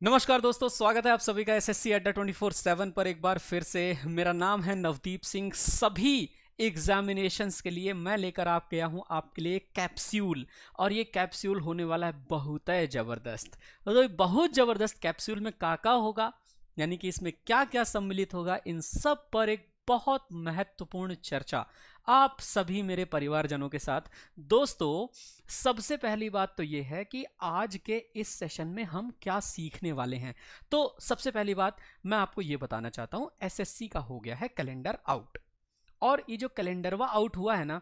नमस्कार दोस्तों, स्वागत है आप सभी का एसएससी अड्डा 24/7 पर एक बार फिर से। मेरा नाम है नवदीप सिंह। सभी एग्जामिनेशंस के लिए मैं लेकर आ गया हूं आपके लिए कैप्सूल, और ये कैप्सूल होने वाला है बहुत है ज़बरदस्त। तो ये बहुत ज़बरदस्त कैप्सूल में का होगा, यानी कि इसमें क्या क्या सम्मिलित होगा, इन सब पर एक बहुत महत्वपूर्ण चर्चा आप सभी मेरे परिवारजनों के साथ। दोस्तों, सबसे पहली बात तो ये है कि आज के इस सेशन में हम क्या सीखने वाले हैं। तो सबसे पहली बात मैं आपको ये बताना चाहता हूं, एसएससी का हो गया है कैलेंडर आउट, और ये जो कैलेंडरवा आउट हुआ है ना,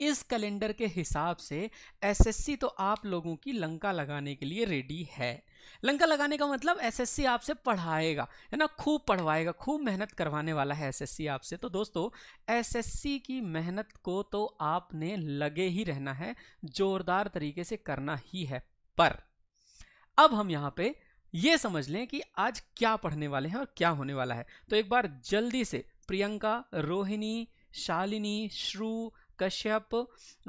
इस कैलेंडर के हिसाब से एसएससी तो आप लोगों की लंका लगाने के लिए रेडी है। लंका लगाने का मतलब एसएससी आपसे पढ़ाएगा, है ना, खूब पढ़वाएगा, खूब मेहनत करवाने वाला है एसएससी आपसे। तो दोस्तों, एसएससी की मेहनत को तो आपने लगे ही रहना है, जोरदार तरीके से करना ही है। पर अब हम यहाँ पे ये समझ लें कि आज क्या पढ़ने वाले हैं और क्या होने वाला है। तो एक बार जल्दी से प्रियंका, रोहिणी, शालिनी, श्रु, कश्यप,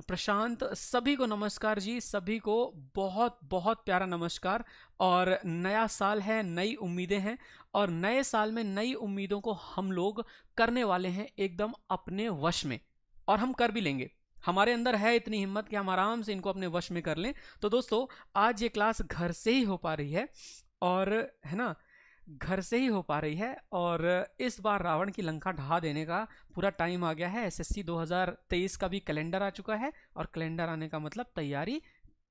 प्रशांत, सभी को नमस्कार जी, सभी को बहुत बहुत प्यारा नमस्कार। और नया साल है, नई उम्मीदें हैं, और नए साल में नई उम्मीदों को हम लोग करने वाले हैं एकदम अपने वश में, और हम कर भी लेंगे। हमारे अंदर है इतनी हिम्मत कि हम आराम से इनको अपने वश में कर लें। तो दोस्तों, आज ये क्लास घर से ही हो पा रही है, और है ना, घर से ही हो पा रही है। और इस बार रावण की लंका ढहा देने का पूरा टाइम आ गया है। एसएससी 2023 का भी कैलेंडर आ चुका है, और कैलेंडर आने का मतलब तैयारी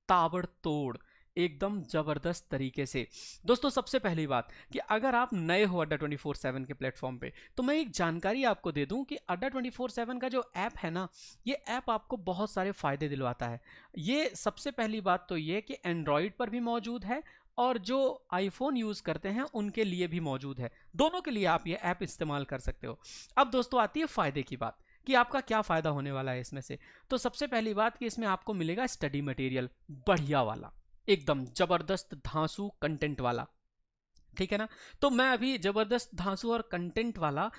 ताबड़तोड़, एकदम जबरदस्त तरीके से। दोस्तों, सबसे पहली बात कि अगर आप नए हो अड्डा 24/7 के प्लेटफॉर्म पे, तो मैं एक जानकारी आपको दे दूं कि अड्डा 24/7 का जो ऐप है ना, ये ऐप आपको बहुत सारे फायदे दिलवाता है। ये सबसे पहली बात तो ये कि एंड्रॉयड पर भी मौजूद है, और जो आईफोन यूज़ करते हैं उनके लिए भी मौजूद है। दोनों के लिए आप ये ऐप इस्तेमाल कर सकते हो। अब दोस्तों, आती है फ़ायदे की बात कि आपका क्या फ़ायदा होने वाला है इसमें से। तो सबसे पहली बात कि इसमें आपको मिलेगा स्टडी मटेरियल बढ़िया वाला, एकदम ज़बरदस्त धांसू कंटेंट वाला, ठीक है ना। तो मैं अभी ज़बरदस्त धांसू और कंटेंट वाला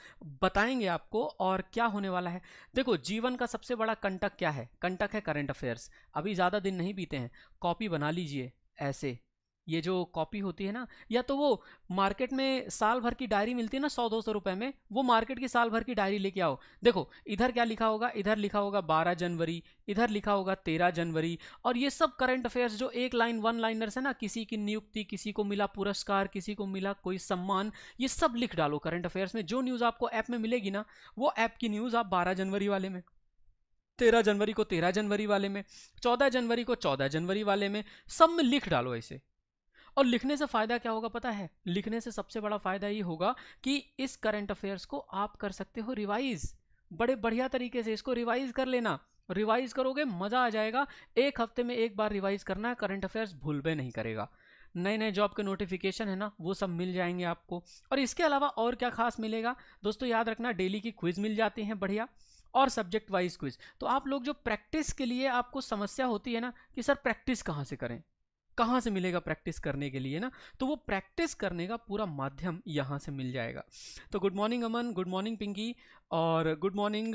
बताएंगे आपको। और क्या होने वाला है, देखो, जीवन का सबसे बड़ा कंटक क्या है? कंटक है करंट अफेयर्स। अभी ज़्यादा दिन नहीं बीते हैं, कॉपी बना लीजिए ऐसे। ये जो कॉपी होती है ना, या तो वो मार्केट में साल भर की डायरी मिलती है ना 100-200 रुपए में, वो मार्केट की साल भर की डायरी लेके आओ। देखो, इधर क्या लिखा होगा, इधर लिखा होगा 12 जनवरी, इधर लिखा होगा 13 जनवरी, और ये सब करंट अफेयर्स जो एक लाइन वन लाइनर्स है ना, किसी की नियुक्ति, किसी को मिला पुरस्कार, किसी को मिला कोई सम्मान, ये सब लिख डालो करंट अफेयर्स में। जो न्यूज़ आपको ऐप में मिलेगी ना, वो ऐप की न्यूज़ आप 12 जनवरी वाले में, 13 जनवरी को 13 जनवरी वाले में, 14 जनवरी को 14 जनवरी वाले में, सब में लिख डालो ऐसे। और लिखने से फ़ायदा क्या होगा पता है? लिखने से सबसे बड़ा फ़ायदा ये होगा कि इस करंट अफेयर्स को आप कर सकते हो रिवाइज, बड़े बढ़िया तरीके से इसको रिवाइज कर लेना। रिवाइज करोगे, मज़ा आ जाएगा। एक हफ्ते में एक बार रिवाइज करना है, करंट अफेयर्स भूलबे नहीं करेगा। नए नए जॉब के नोटिफिकेशन है ना, वो सब मिल जाएंगे आपको। और इसके अलावा और क्या खास मिलेगा दोस्तों, याद रखना, डेली की क्विज मिल जाती हैं बढ़िया, और सब्जेक्ट वाइज क्विज। तो आप लोग जो प्रैक्टिस के लिए आपको समस्या होती है ना कि सर प्रैक्टिस कहाँ से करें, कहाँ से मिलेगा प्रैक्टिस करने के लिए ना, तो वो प्रैक्टिस करने का पूरा माध्यम यहाँ से मिल जाएगा। तो गुड मॉर्निंग अमन, गुड मॉर्निंग पिंकी, और गुड मॉर्निंग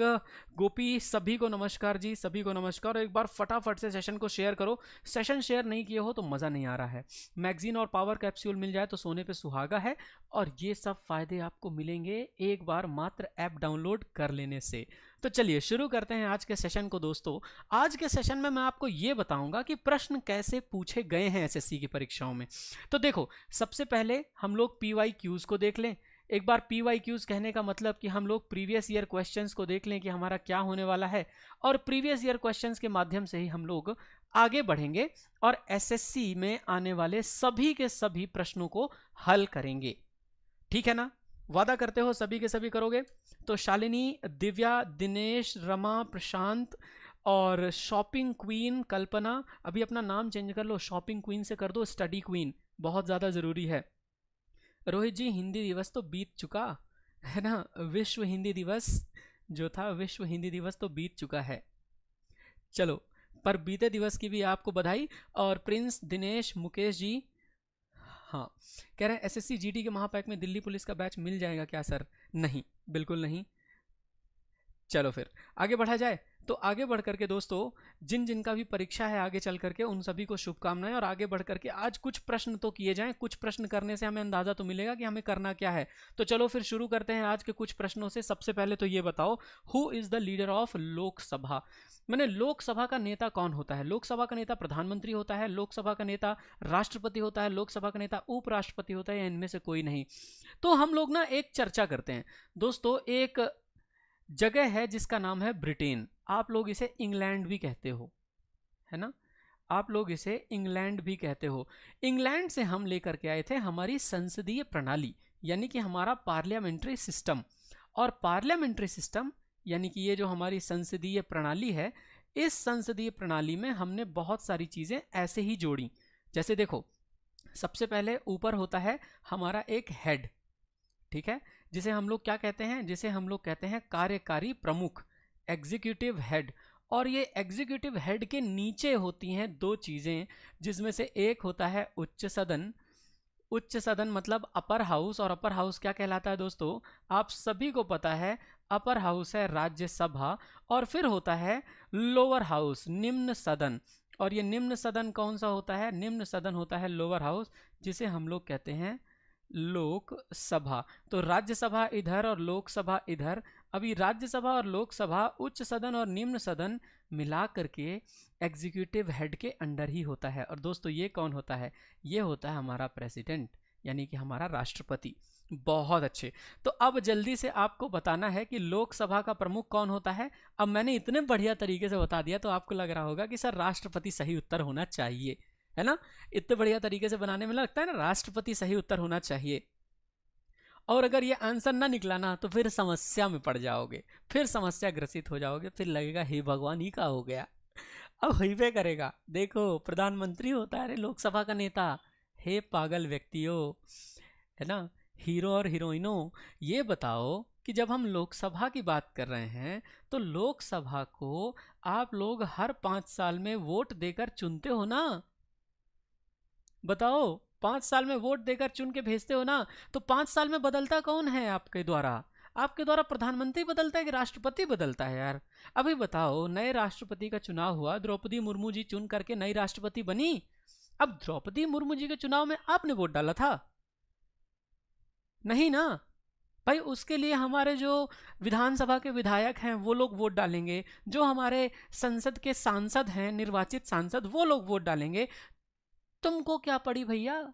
गोपी, सभी को नमस्कार जी, सभी को नमस्कार। और एक बार फटाफट से सेशन को शेयर करो। सेशन शेयर नहीं किए हो तो मज़ा नहीं आ रहा है। मैगजीन और पावर कैप्सूल मिल जाए तो सोने पे सुहागा है। और ये सब फायदे आपको मिलेंगे एक बार मात्र ऐप डाउनलोड कर लेने से। तो चलिए शुरू करते हैं आज के सेशन को दोस्तों। आज के सेशन में मैं आपको ये बताऊंगा कि प्रश्न कैसे पूछे गए हैं एसएससी की परीक्षाओं में। तो देखो, सबसे पहले हम लोग पीवाईक्यूज को देख लें। एक बार पीवाईक्यूज कहने का मतलब कि हम लोग प्रीवियस ईयर क्वेश्चंस को देख लें कि हमारा क्या होने वाला है, और प्रीवियस ईयर क्वेश्चंस के माध्यम से ही हम लोग आगे बढ़ेंगे और एसएससी में आने वाले सभी के सभी प्रश्नों को हल करेंगे। ठीक है ना? वादा करते हो सभी के सभी करोगे? तो शालिनी, दिव्या, दिनेश, रमा, प्रशांत, और शॉपिंग क्वीन कल्पना, अभी अपना नाम चेंज कर लो, शॉपिंग क्वीन से कर दो स्टडी क्वीन, बहुत ज़्यादा ज़रूरी है। रोहित जी, हिंदी दिवस तो बीत चुका है ना, विश्व हिंदी दिवस जो था, विश्व हिंदी दिवस तो बीत चुका है। चलो, पर बीते दिवस की भी आपको बधाई। और प्रिंस, दिनेश, मुकेश जी, हाँ, कह रहे हैं एसएससी जीडी के महापैक में दिल्ली पुलिस का बैच मिल जाएगा क्या सर? नहीं, बिल्कुल नहीं। चलो फिर आगे बढ़ा जाए। तो आगे बढ़ करके दोस्तों, जिन जिनका भी परीक्षा है आगे चल करके, उन सभी को शुभकामनाएं। और आगे बढ़ करके आज कुछ प्रश्न तो किए जाएं, कुछ प्रश्न करने से हमें अंदाजा तो मिलेगा कि हमें करना क्या है। तो चलो फिर शुरू करते हैं आज के कुछ प्रश्नों से। सबसे पहले तो ये बताओ, who is the leader of Lok Sabha? मैंने लोकसभा का नेता कौन होता है? लोकसभा का नेता प्रधानमंत्री होता है, लोकसभा का नेता राष्ट्रपति होता है, लोकसभा का नेता उपराष्ट्रपति होता है, या इनमें से कोई नहीं? तो हम लोग ना एक चर्चा करते हैं दोस्तों। एक जगह है जिसका नाम है ब्रिटेन। आप लोग इसे इंग्लैंड भी कहते हो, है ना? आप लोग इसे इंग्लैंड भी कहते हो। इंग्लैंड से हम लेकर के आए थे हमारी संसदीय प्रणाली, यानी कि हमारा पार्लियामेंट्री सिस्टम। और पार्लियामेंट्री सिस्टम यानी कि ये जो हमारी संसदीय प्रणाली है, इस संसदीय प्रणाली में हमने बहुत सारी चीज़ें ऐसे ही जोड़ी। जैसे देखो, सबसे पहले ऊपर होता है हमारा एक हेड, ठीक है, जिसे हम लोग क्या कहते हैं? जिसे हम लोग कहते हैं कार्यकारी प्रमुख, एग्जीक्यूटिव हेड। और ये एग्जीक्यूटिव हेड के नीचे होती हैं दो चीज़ें, जिसमें से एक होता है उच्च सदन। उच्च सदन मतलब अपर हाउस। और अपर हाउस क्या कहलाता है दोस्तों? आप सभी को पता है, अपर हाउस है राज्यसभा। और फिर होता है लोअर हाउस, निम्न सदन। और ये निम्न सदन कौन सा होता है? निम्न सदन होता है लोअर हाउस, जिसे हम लोग कहते हैं लोकसभा। तो राज्यसभा इधर और लोकसभा इधर। अभी राज्यसभा और लोकसभा, उच्च सदन और निम्न सदन मिला करके एग्जीक्यूटिव हेड के अंडर ही होता है। और दोस्तों ये कौन होता है? ये होता है हमारा प्रेसिडेंट, यानी कि हमारा राष्ट्रपति। बहुत अच्छे। तो अब जल्दी से आपको बताना है कि लोकसभा का प्रमुख कौन होता है। अब मैंने इतने बढ़िया तरीके से बता दिया तो आपको लग रहा होगा कि सर राष्ट्रपति सही उत्तर होना चाहिए, है ना? इतने बढ़िया तरीके से बनाने में लगता है ना, राष्ट्रपति सही उत्तर होना चाहिए। और अगर ये आंसर ना निकला ना, तो फिर समस्या में पड़ जाओगे, फिर समस्या ग्रसित हो जाओगे, फिर लगेगा हे भगवान ही का हो गया। अब वही पे करेगा। देखो, प्रधानमंत्री होता है रे लोकसभा का नेता। हे पागल व्यक्तियों, है ना? हीरो और हीरोइनों, ये बताओ कि जब हम लोकसभा की बात कर रहे हैं, तो लोकसभा को आप लोग हर 5 साल में वोट देकर चुनते हो ना? बताओ, 5 साल में वोट देकर चुन के भेजते हो ना? तो 5 साल में बदलता कौन है आपके द्वारा? आपके द्वारा प्रधानमंत्री बदलता है कि राष्ट्रपति बदलता है यार? अभी बताओ, नए राष्ट्रपति का चुनाव हुआ, द्रौपदी मुर्मू जी चुन करके नई राष्ट्रपति बनी। अब द्रौपदी मुर्मू जी के चुनाव में आपने वोट डाला था? नहीं ना भाई। उसके लिए हमारे जो विधानसभा के विधायक हैं वो लोग वोट डालेंगे, जो हमारे संसद के सांसद हैं, निर्वाचित सांसद, वो लोग वोट डालेंगे। तुमको क्या पड़ी भैया?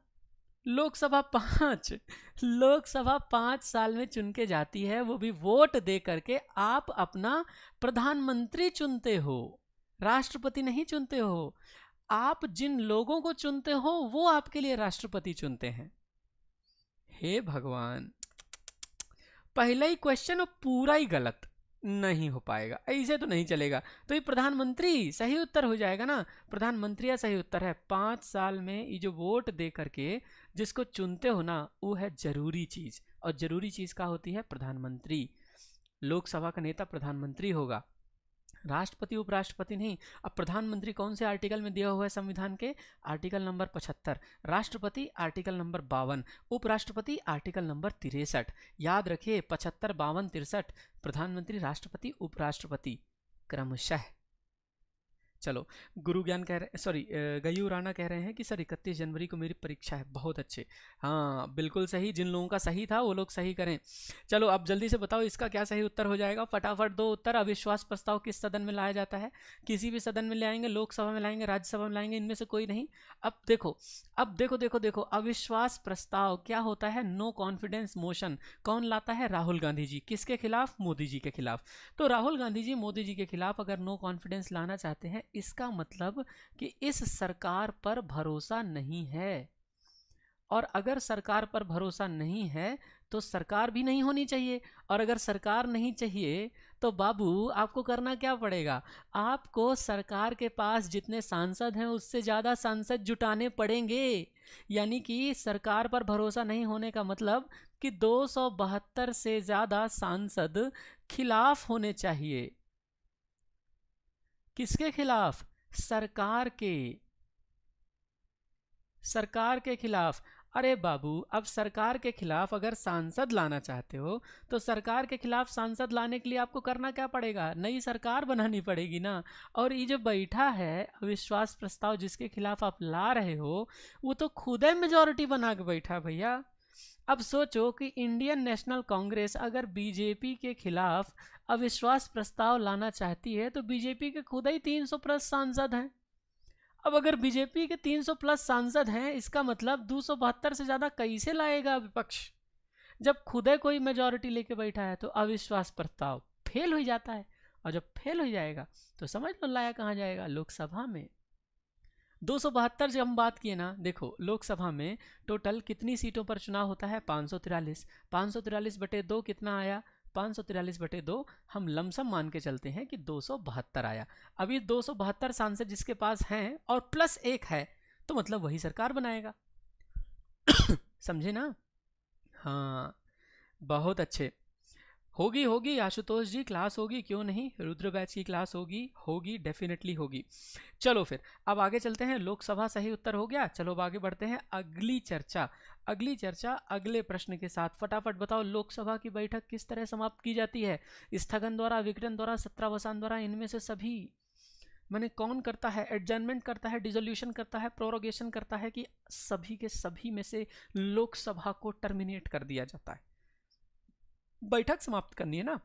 लोकसभा 5 साल में चुन के जाती है, वो भी वोट दे करके। आप अपना प्रधानमंत्री चुनते हो, राष्ट्रपति नहीं चुनते हो। आप जिन लोगों को चुनते हो वो आपके लिए राष्ट्रपति चुनते हैं। हे भगवान, पहला ही क्वेश्चन पूरा ही गलत। नहीं हो पाएगा, ऐसे तो नहीं चलेगा। तो ये प्रधानमंत्री सही उत्तर हो जाएगा ना? प्रधानमंत्री या सही उत्तर है। 5 साल में ये जो वोट दे करके जिसको चुनते हो ना, वो है जरूरी चीज। और जरूरी चीज क्या होती है? प्रधानमंत्री। लोकसभा का नेता प्रधानमंत्री होगा, राष्ट्रपति उपराष्ट्रपति नहीं। अब प्रधानमंत्री कौन से आर्टिकल में दिया हुआ है संविधान के? Article number 75। राष्ट्रपति आर्टिकल नंबर 52। उपराष्ट्रपति आर्टिकल नंबर 63। याद रखिए, 75, 52, 63। प्रधानमंत्री, राष्ट्रपति, उपराष्ट्रपति क्रमशः। चलो, गुरु ज्ञान कह रहे, सॉरी, गयू राणा कह रहे हैं कि सर 31 जनवरी को मेरी परीक्षा है। बहुत अच्छे, हाँ बिल्कुल सही। जिन लोगों का सही था वो लोग सही करें। चलो अब जल्दी से बताओ इसका क्या सही उत्तर हो जाएगा? फटाफट दो उत्तर। अविश्वास प्रस्ताव किस सदन में लाया जाता है? किसी भी सदन में ले आएंगे, लोकसभा में लाएंगे, राज्यसभा में लाएंगे, इनमें से कोई नहीं। अब देखो, अब देखो देखो देखो, अविश्वास प्रस्ताव क्या होता है? No confidence motion. कौन लाता है? राहुल गांधी जी। किसके खिलाफ? मोदी जी के खिलाफ। तो राहुल गांधी जी मोदी जी के खिलाफ अगर नो कॉन्फिडेंस लाना चाहते हैं, इसका मतलब कि इस सरकार पर भरोसा नहीं है। और अगर सरकार पर भरोसा नहीं है तो सरकार भी नहीं होनी चाहिए। और अगर सरकार नहीं चाहिए तो बाबू आपको करना क्या पड़ेगा? आपको सरकार के पास जितने सांसद हैं उससे ज़्यादा सांसद जुटाने पड़ेंगे। यानी कि सरकार पर भरोसा नहीं होने का मतलब कि 272 से ज़्यादा सांसद खिलाफ होने चाहिए। किसके खिलाफ? सरकार के। सरकार के खिलाफ। अरे बाबू, अब सरकार के खिलाफ अगर सांसद लाना चाहते हो तो सरकार के खिलाफ सांसद लाने के लिए आपको करना क्या पड़ेगा? नई सरकार बनानी पड़ेगी ना। और ये जो बैठा है अविश्वास प्रस्ताव जिसके खिलाफ आप ला रहे हो, वो तो खुद ही मेजोरिटी बना के बैठा है भैया। अब सोचो कि इंडियन नेशनल कांग्रेस अगर बीजेपी के खिलाफ अविश्वास प्रस्ताव लाना चाहती है तो बीजेपी के खुद ही 300 प्लस सांसद हैं। अब अगर बीजेपी के 300 प्लस सांसद हैं, इसका मतलब 272 से ज्यादा कैसे लाएगा विपक्ष? जब खुद कोई मेजोरिटी लेके बैठा है तो अविश्वास प्रस्ताव फेल हो जाता है, और जब फेल हो जाएगा तो समझ लो लाया कहाँ जाएगा? लोकसभा में। 272 जब हम बात किए ना, देखो लोकसभा में टोटल कितनी सीटों पर चुनाव होता है? 543। 543/2 कितना आया? 543/2 हम लमसम मान के चलते हैं कि 272 आया। अभी 272 सांसद जिसके पास हैं और प्लस एक है, तो मतलब वही सरकार बनाएगा। समझे ना? हाँ, बहुत अच्छे। होगी होगी आशुतोष जी, क्लास होगी, क्यों नहीं। रुद्र बैच की क्लास होगी, होगी डेफिनेटली होगी। चलो फिर अब आगे चलते हैं। लोकसभा सही उत्तर हो गया। चलो अब आगे बढ़ते हैं अगली चर्चा। अगली चर्चा अगले प्रश्न के साथ। फटाफट बताओ, लोकसभा की बैठक किस तरह समाप्त की जाती है? स्थगन द्वारा, विघटन द्वारा, सत्रावसान द्वारा, इनमें से सभी। मैंने कौन करता है? एडजर्नमेंट करता है, डिसोल्यूशन करता है, प्रोरोगेशन करता है, कि सभी के सभी में से लोकसभा को टर्मिनेट कर दिया जाता है? बैठक समाप्त करनी है ना।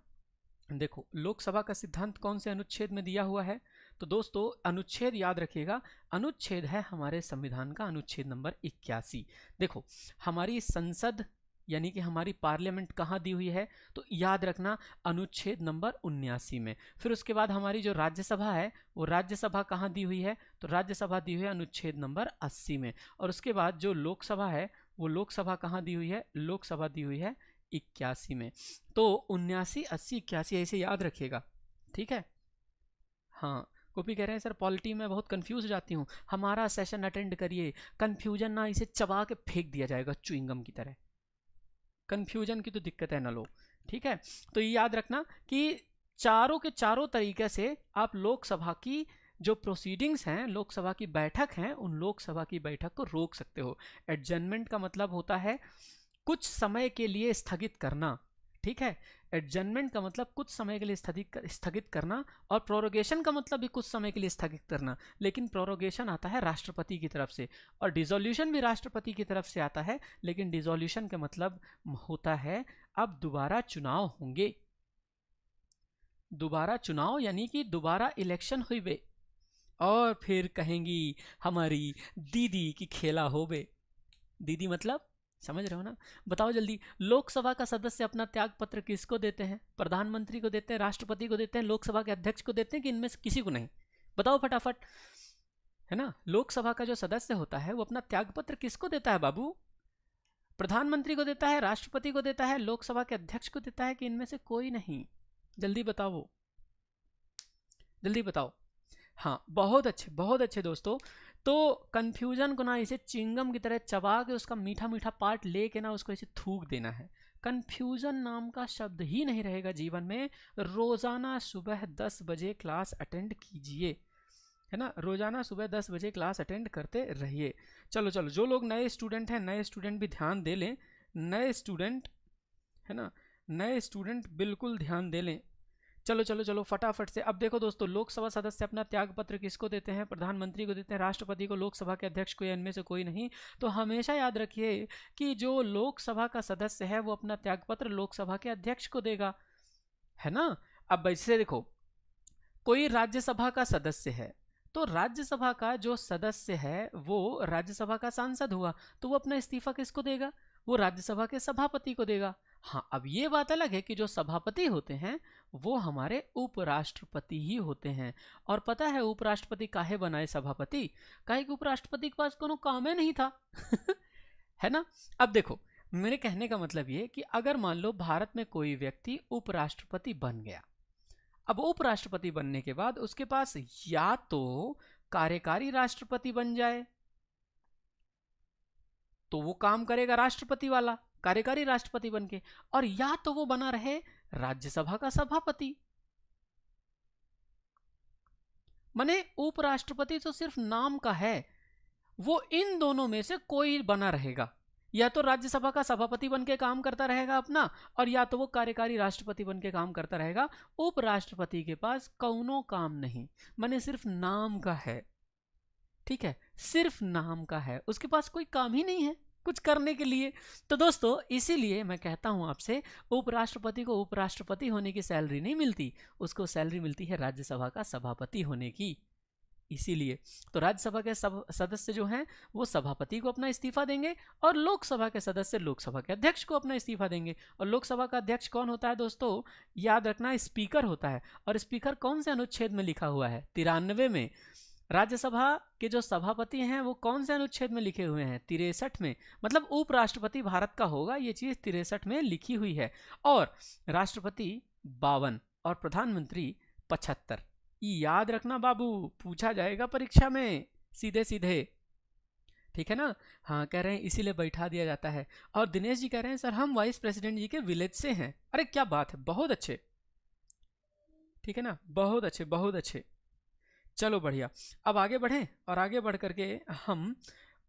देखो लोकसभा का सिद्धांत कौन से अनुच्छेद में दिया हुआ है? तो दोस्तों अनुच्छेद याद रखिएगा, अनुच्छेद है हमारे संविधान का अनुच्छेद नंबर 81। देखो हमारी संसद यानी कि हमारी पार्लियामेंट कहाँ दी हुई है? तो याद रखना अनुच्छेद नंबर 79 में। फिर उसके बाद हमारी जो राज्यसभा है वो राज्यसभा कहाँ दी हुई है? तो राज्यसभा दी हुई है अनुच्छेद नंबर 80 में। और उसके बाद जो लोकसभा है वो लोकसभा कहाँ दी हुई है? लोकसभा दी हुई है 81 में। तो 79, 80, 81 ऐसे याद रखिएगा, ठीक है। हाँ, कॉपी कह रहे हैं सर पॉलिटी में बहुत कंफ्यूज हो जाती हूँ। हमारा सेशन अटेंड करिए, कंफ्यूजन ना इसे चबा के फेंक दिया जाएगा च्युइंगम की तरह। कंफ्यूजन की तो दिक्कत है ना लो, ठीक है। तो ये याद रखना कि चारों के चारों तरीके से आप लोकसभा की जो प्रोसीडिंग्स हैं, लोकसभा की बैठक हैं, उन लोकसभा की बैठक को रोक सकते हो। एडजर्नमेंट का मतलब होता है कुछ समय के लिए स्थगित करना, ठीक है। एडजर्नमेंट का मतलब कुछ समय के लिए स्थगित करना, और प्रोरोगेशन का मतलब भी कुछ समय के लिए स्थगित करना। लेकिन प्रोरोगेशन आता है राष्ट्रपति की तरफ से, और डिसोल्यूशन भी राष्ट्रपति की तरफ से आता है। लेकिन डिसोल्यूशन का मतलब होता है अब दोबारा चुनाव होंगे। दोबारा चुनाव यानी कि दोबारा इलेक्शन हुई, और फिर कहेंगी हमारी दीदी की खेला होवे। दीदी मतलब समझ रहे हो ना? बताओ जल्दी, लोकसभा का सदस्य अपना त्याग पत्र किसको देते हैं? प्रधानमंत्री को देते हैं, राष्ट्रपति को देते हैं, लोकसभा के अध्यक्ष को देते हैं, कि इनमें से किसी को नहीं? बताओ फटाफट, है ना। लोकसभा का जो सदस्य होता है वो अपना त्याग पत्र किसको देता है बाबू? प्रधानमंत्री को देता है, राष्ट्रपति को देता है, लोकसभा के अध्यक्ष को देता है, कि इनमें से कोई नहीं? जल्दी बताओ, जल्दी बताओ। हाँ, बहुत अच्छे दोस्तों। तो कन्फ्यूजन को ना इसे चिंगम की तरह चबा के उसका मीठा मीठा पार्ट लेके ना उसको इसे थूक देना है। कन्फ्यूजन नाम का शब्द ही नहीं रहेगा जीवन में। रोजाना सुबह 10 बजे क्लास अटेंड कीजिए, है ना। रोजाना सुबह 10 बजे क्लास अटेंड करते रहिए। चलो चलो, जो लोग नए स्टूडेंट हैं, नए स्टूडेंट भी ध्यान दे लें। नए स्टूडेंट, है ना, नए स्टूडेंट बिल्कुल ध्यान दे लें। चलो चलो चलो फटाफट से। अब देखो दोस्तों, लोकसभा सदस्य अपना त्यागपत्र किसको देते हैं? प्रधानमंत्री को देते हैं, राष्ट्रपति को, लोकसभा के अध्यक्ष को, या इनमें से कोई नहीं? तो हमेशा याद रखिए कि जो लोकसभा का सदस्य है वो अपना त्यागपत्र लोकसभा के अध्यक्ष को देगा, है ना। अब वैसे देखो, कोई राज्यसभा का सदस्य है तो राज्यसभा का जो सदस्य है वो राज्यसभा का सांसद हुआ, तो वो अपना इस्तीफा किसको देगा? वो राज्यसभा के सभापति को देगा। हाँ, अब ये बात अलग है कि जो सभापति होते हैं वो हमारे उपराष्ट्रपति ही होते हैं। और पता है उपराष्ट्रपति काहे बनाए सभापति? काहे कि उपराष्ट्रपति के पास कोनो काम ही नहीं था। है ना। अब देखो, मेरे कहने का मतलब ये कि अगर मान लो भारत में कोई व्यक्ति उपराष्ट्रपति बन गया, अब उपराष्ट्रपति बनने के बाद उसके पास या तो कार्यकारी राष्ट्रपति बन जाए, तो वो काम करेगा राष्ट्रपति वाला, कार्यकारी राष्ट्रपति बनके, और या तो वो बना रहे राज्यसभा का सभापति। माने उपराष्ट्रपति तो सिर्फ नाम का है, वो इन दोनों में से कोई बना रहेगा। या तो राज्यसभा का सभापति बन के काम करता रहेगा अपना, और या तो वो कार्यकारी राष्ट्रपति बन के काम करता रहेगा। उपराष्ट्रपति के पास कौनो काम नहीं, माने सिर्फ नाम का है, ठीक है, सिर्फ नाम का है, उसके पास कोई काम ही नहीं है कुछ करने के लिए। तो दोस्तों इसीलिए मैं कहता हूं आपसे, उपराष्ट्रपति को उपराष्ट्रपति होने की सैलरी नहीं मिलती, उसको सैलरी मिलती है राज्यसभा का सभापति होने की। इसीलिए तो राज्यसभा के सब सदस्य जो हैं वो सभापति को अपना इस्तीफा देंगे, और लोकसभा के सदस्य लोकसभा के अध्यक्ष को अपना इस्तीफा देंगे। और लोकसभा का अध्यक्ष कौन होता है दोस्तों? याद रखना, स्पीकर होता है। और स्पीकर कौन से अनुच्छेद में लिखा हुआ है? 93 में। राज्यसभा के जो सभापति हैं वो कौन से अनुच्छेद में लिखे हुए हैं? 63 में। मतलब उपराष्ट्रपति भारत का होगा, ये चीज 63 में लिखी हुई है। और राष्ट्रपति 52 और प्रधानमंत्री 75। याद रखना बाबू, पूछा जाएगा परीक्षा में सीधे सीधे, ठीक है ना। हाँ, कह रहे हैं इसीलिए बैठा दिया जाता है। और दिनेश जी कह रहे हैं सर हम वाइस प्रेसिडेंट जी के विलेज से हैं। अरे क्या बात है, बहुत अच्छे, ठीक है ना, बहुत अच्छे बहुत अच्छे। चलो बढ़िया, अब आगे बढ़ें, और आगे बढ़ करके हम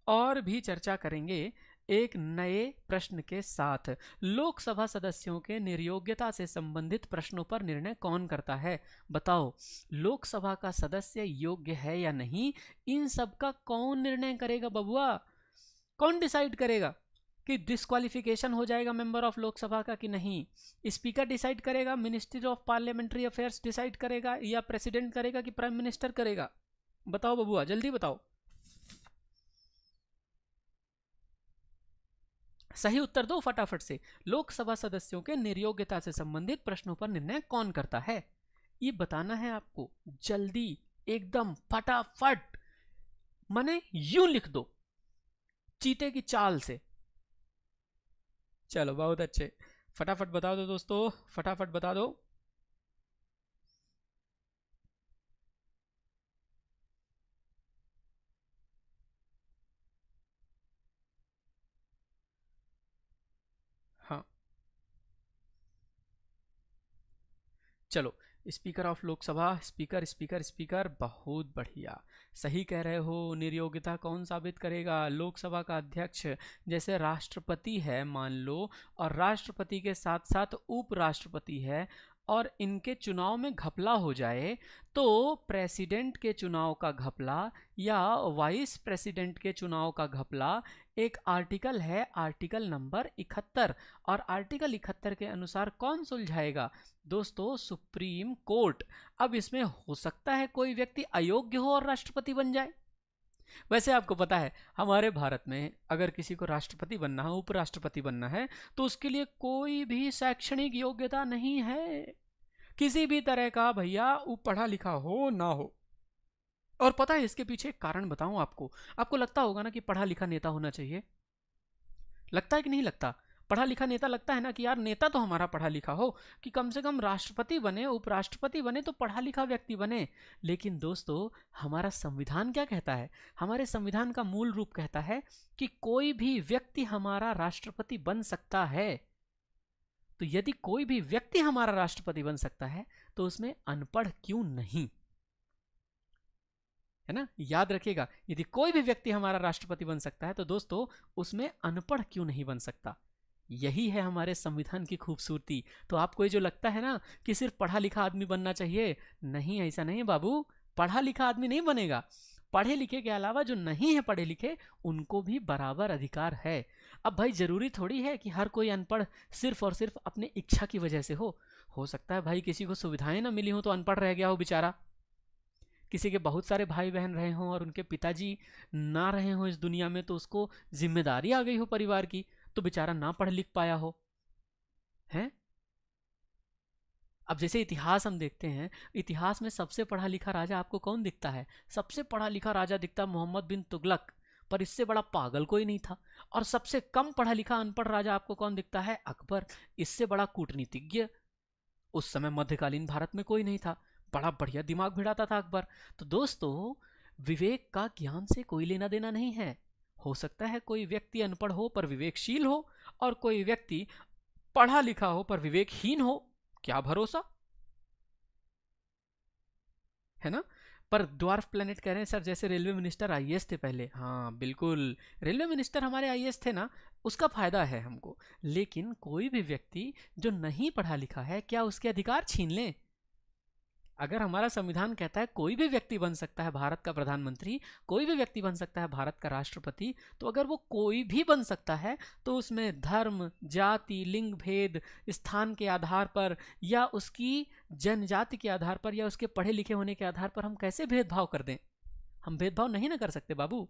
और भी चर्चा करेंगे एक नए प्रश्न के साथ। लोकसभा सदस्यों के निर्योग्यता से संबंधित प्रश्नों पर निर्णय कौन करता है? बताओ, लोकसभा का सदस्य योग्य है या नहीं, इन सब का कौन निर्णय करेगा बबुआ? कौन डिसाइड करेगा कि डिस्क्वालिफिकेशन हो जाएगा मेंबर ऑफ लोकसभा का कि नहीं? स्पीकर डिसाइड करेगा, ministry of parliamentary affairs decide करेगा, या प्रेसिडेंट करेगा कि प्राइम मिनिस्टर करेगा? बताओ बबुआ, जल्दी बताओ। सही उत्तर दो फटाफट से। लोकसभा सदस्यों के निर्योग्यता से संबंधित प्रश्नों पर निर्णय कौन करता है, ये बताना है आपको। जल्दी, एकदम फटाफट, माने यूं लिख दो चीते की चाल से। चलो बहुत अच्छे, फटाफट बता दो दोस्तों, फटाफट बता दो। हाँ चलो, speaker of Lok Sabha, speaker speaker speaker, बहुत बढ़िया, सही कह रहे हो। निर्योग्यता कौन साबित करेगा? लोकसभा का अध्यक्ष। जैसे राष्ट्रपति है मान लो, और राष्ट्रपति के साथ साथ उपराष्ट्रपति है, और इनके चुनाव में घपला हो जाए, तो प्रेसिडेंट के चुनाव का घपला या वाइस प्रेसिडेंट के चुनाव का घपला एक आर्टिकल है, आर्टिकल नंबर 71, और आर्टिकल 71 के अनुसार कौन सुलझाएगा दोस्तों? Supreme court. अब इसमें हो सकता है कोई व्यक्ति अयोग्य हो और राष्ट्रपति बन जाए। वैसे आपको पता है हमारे भारत में अगर किसी को राष्ट्रपति बनना है, उपराष्ट्रपति बनना है, तो उसके लिए कोई भी शैक्षणिक योग्यता नहीं है, किसी भी तरह का, भैया वो पढ़ा लिखा हो ना हो। और पता है इसके पीछे एक कारण बताऊं आपको। आपको लगता होगा ना कि पढ़ा लिखा नेता होना चाहिए, लगता है कि नहीं लगता? पढ़ा लिखा नेता लगता है ना कि यार नेता तो हमारा पढ़ा लिखा हो, कि कम से कम राष्ट्रपति बने, उपराष्ट्रपति बने तो पढ़ा लिखा व्यक्ति बने। लेकिन दोस्तों हमारा संविधान क्या कहता है? हमारे संविधान का मूल रूप कहता है कि कोई भी व्यक्ति हमारा राष्ट्रपति बन सकता है। तो यदि कोई भी व्यक्ति हमारा राष्ट्रपति बन सकता है तो उसमें अनपढ़ क्यों नहीं, है ना? याद रखिएगा, यदि कोई भी व्यक्ति हमारा राष्ट्रपति बन सकता है तो दोस्तों उसमें अनपढ़ क्यों नहीं बन सकता? यही है हमारे संविधान की खूबसूरती। तो आपको ये जो लगता है ना कि सिर्फ पढ़ा लिखा आदमी बनना चाहिए, नहीं, ऐसा नहीं है बाबू। पढ़ा लिखा आदमी नहीं बनेगा, पढ़े लिखे के अलावा जो नहीं है पढ़े लिखे उनको भी बराबर अधिकार है। अब भाई जरूरी थोड़ी है कि हर कोई अनपढ़ सिर्फ और सिर्फ अपनी इच्छा की वजह से हो सकता है भाई किसी को सुविधाएं ना मिली हो तो अनपढ़ रह गया हो बेचारा, किसी के बहुत सारे भाई बहन रहे हों और उनके पिताजी ना रहे हों इस दुनिया में, तो उसको जिम्मेदारी आ गई हो परिवार की, तो बेचारा ना पढ़ लिख पाया हो, हैं? अब जैसे इतिहास हम देखते हैं, इतिहास में सबसे पढ़ा लिखा राजा आपको कौन दिखता है? सबसे पढ़ा लिखा राजा दिखता मोहम्मद बिन तुगलक, पर इससे बड़ा पागल कोई नहीं था। और सबसे कम पढ़ा लिखा अनपढ़ राजा आपको कौन दिखता है? अकबर, इससे बड़ा कूटनीतिज्ञ उस समय मध्यकालीन भारत में कोई नहीं था, बड़ा बढ़िया दिमाग भिड़ाता था अकबर। तो दोस्तों विवेक का ज्ञान से कोई लेना देना नहीं है। हो सकता है कोई व्यक्ति अनपढ़ हो पर विवेकशील हो, और कोई व्यक्ति पढ़ा लिखा हो पर विवेकहीन हो, क्या भरोसा, है ना? पर ड्वार्फ प्लेनेट कह रहे हैं सर, जैसे रेलवे मिनिस्टर आईएएस थे पहले। हाँ बिल्कुल, रेलवे मिनिस्टर हमारे आईएएस थे ना, उसका फायदा है हमको। लेकिन कोई भी व्यक्ति जो नहीं पढ़ा लिखा है, क्या उसके अधिकार छीन लें? अगर हमारा संविधान कहता है कोई भी व्यक्ति बन सकता है भारत का प्रधानमंत्री, कोई भी व्यक्ति बन सकता है भारत का राष्ट्रपति, तो अगर वो कोई भी बन सकता है तो उसमें धर्म, जाति, लिंग भेद, स्थान के आधार पर या उसकी जनजाति के आधार पर या उसके पढ़े लिखे होने के आधार पर हम कैसे भेदभाव कर दें? हम भेदभाव नहीं ना कर सकते बाबू,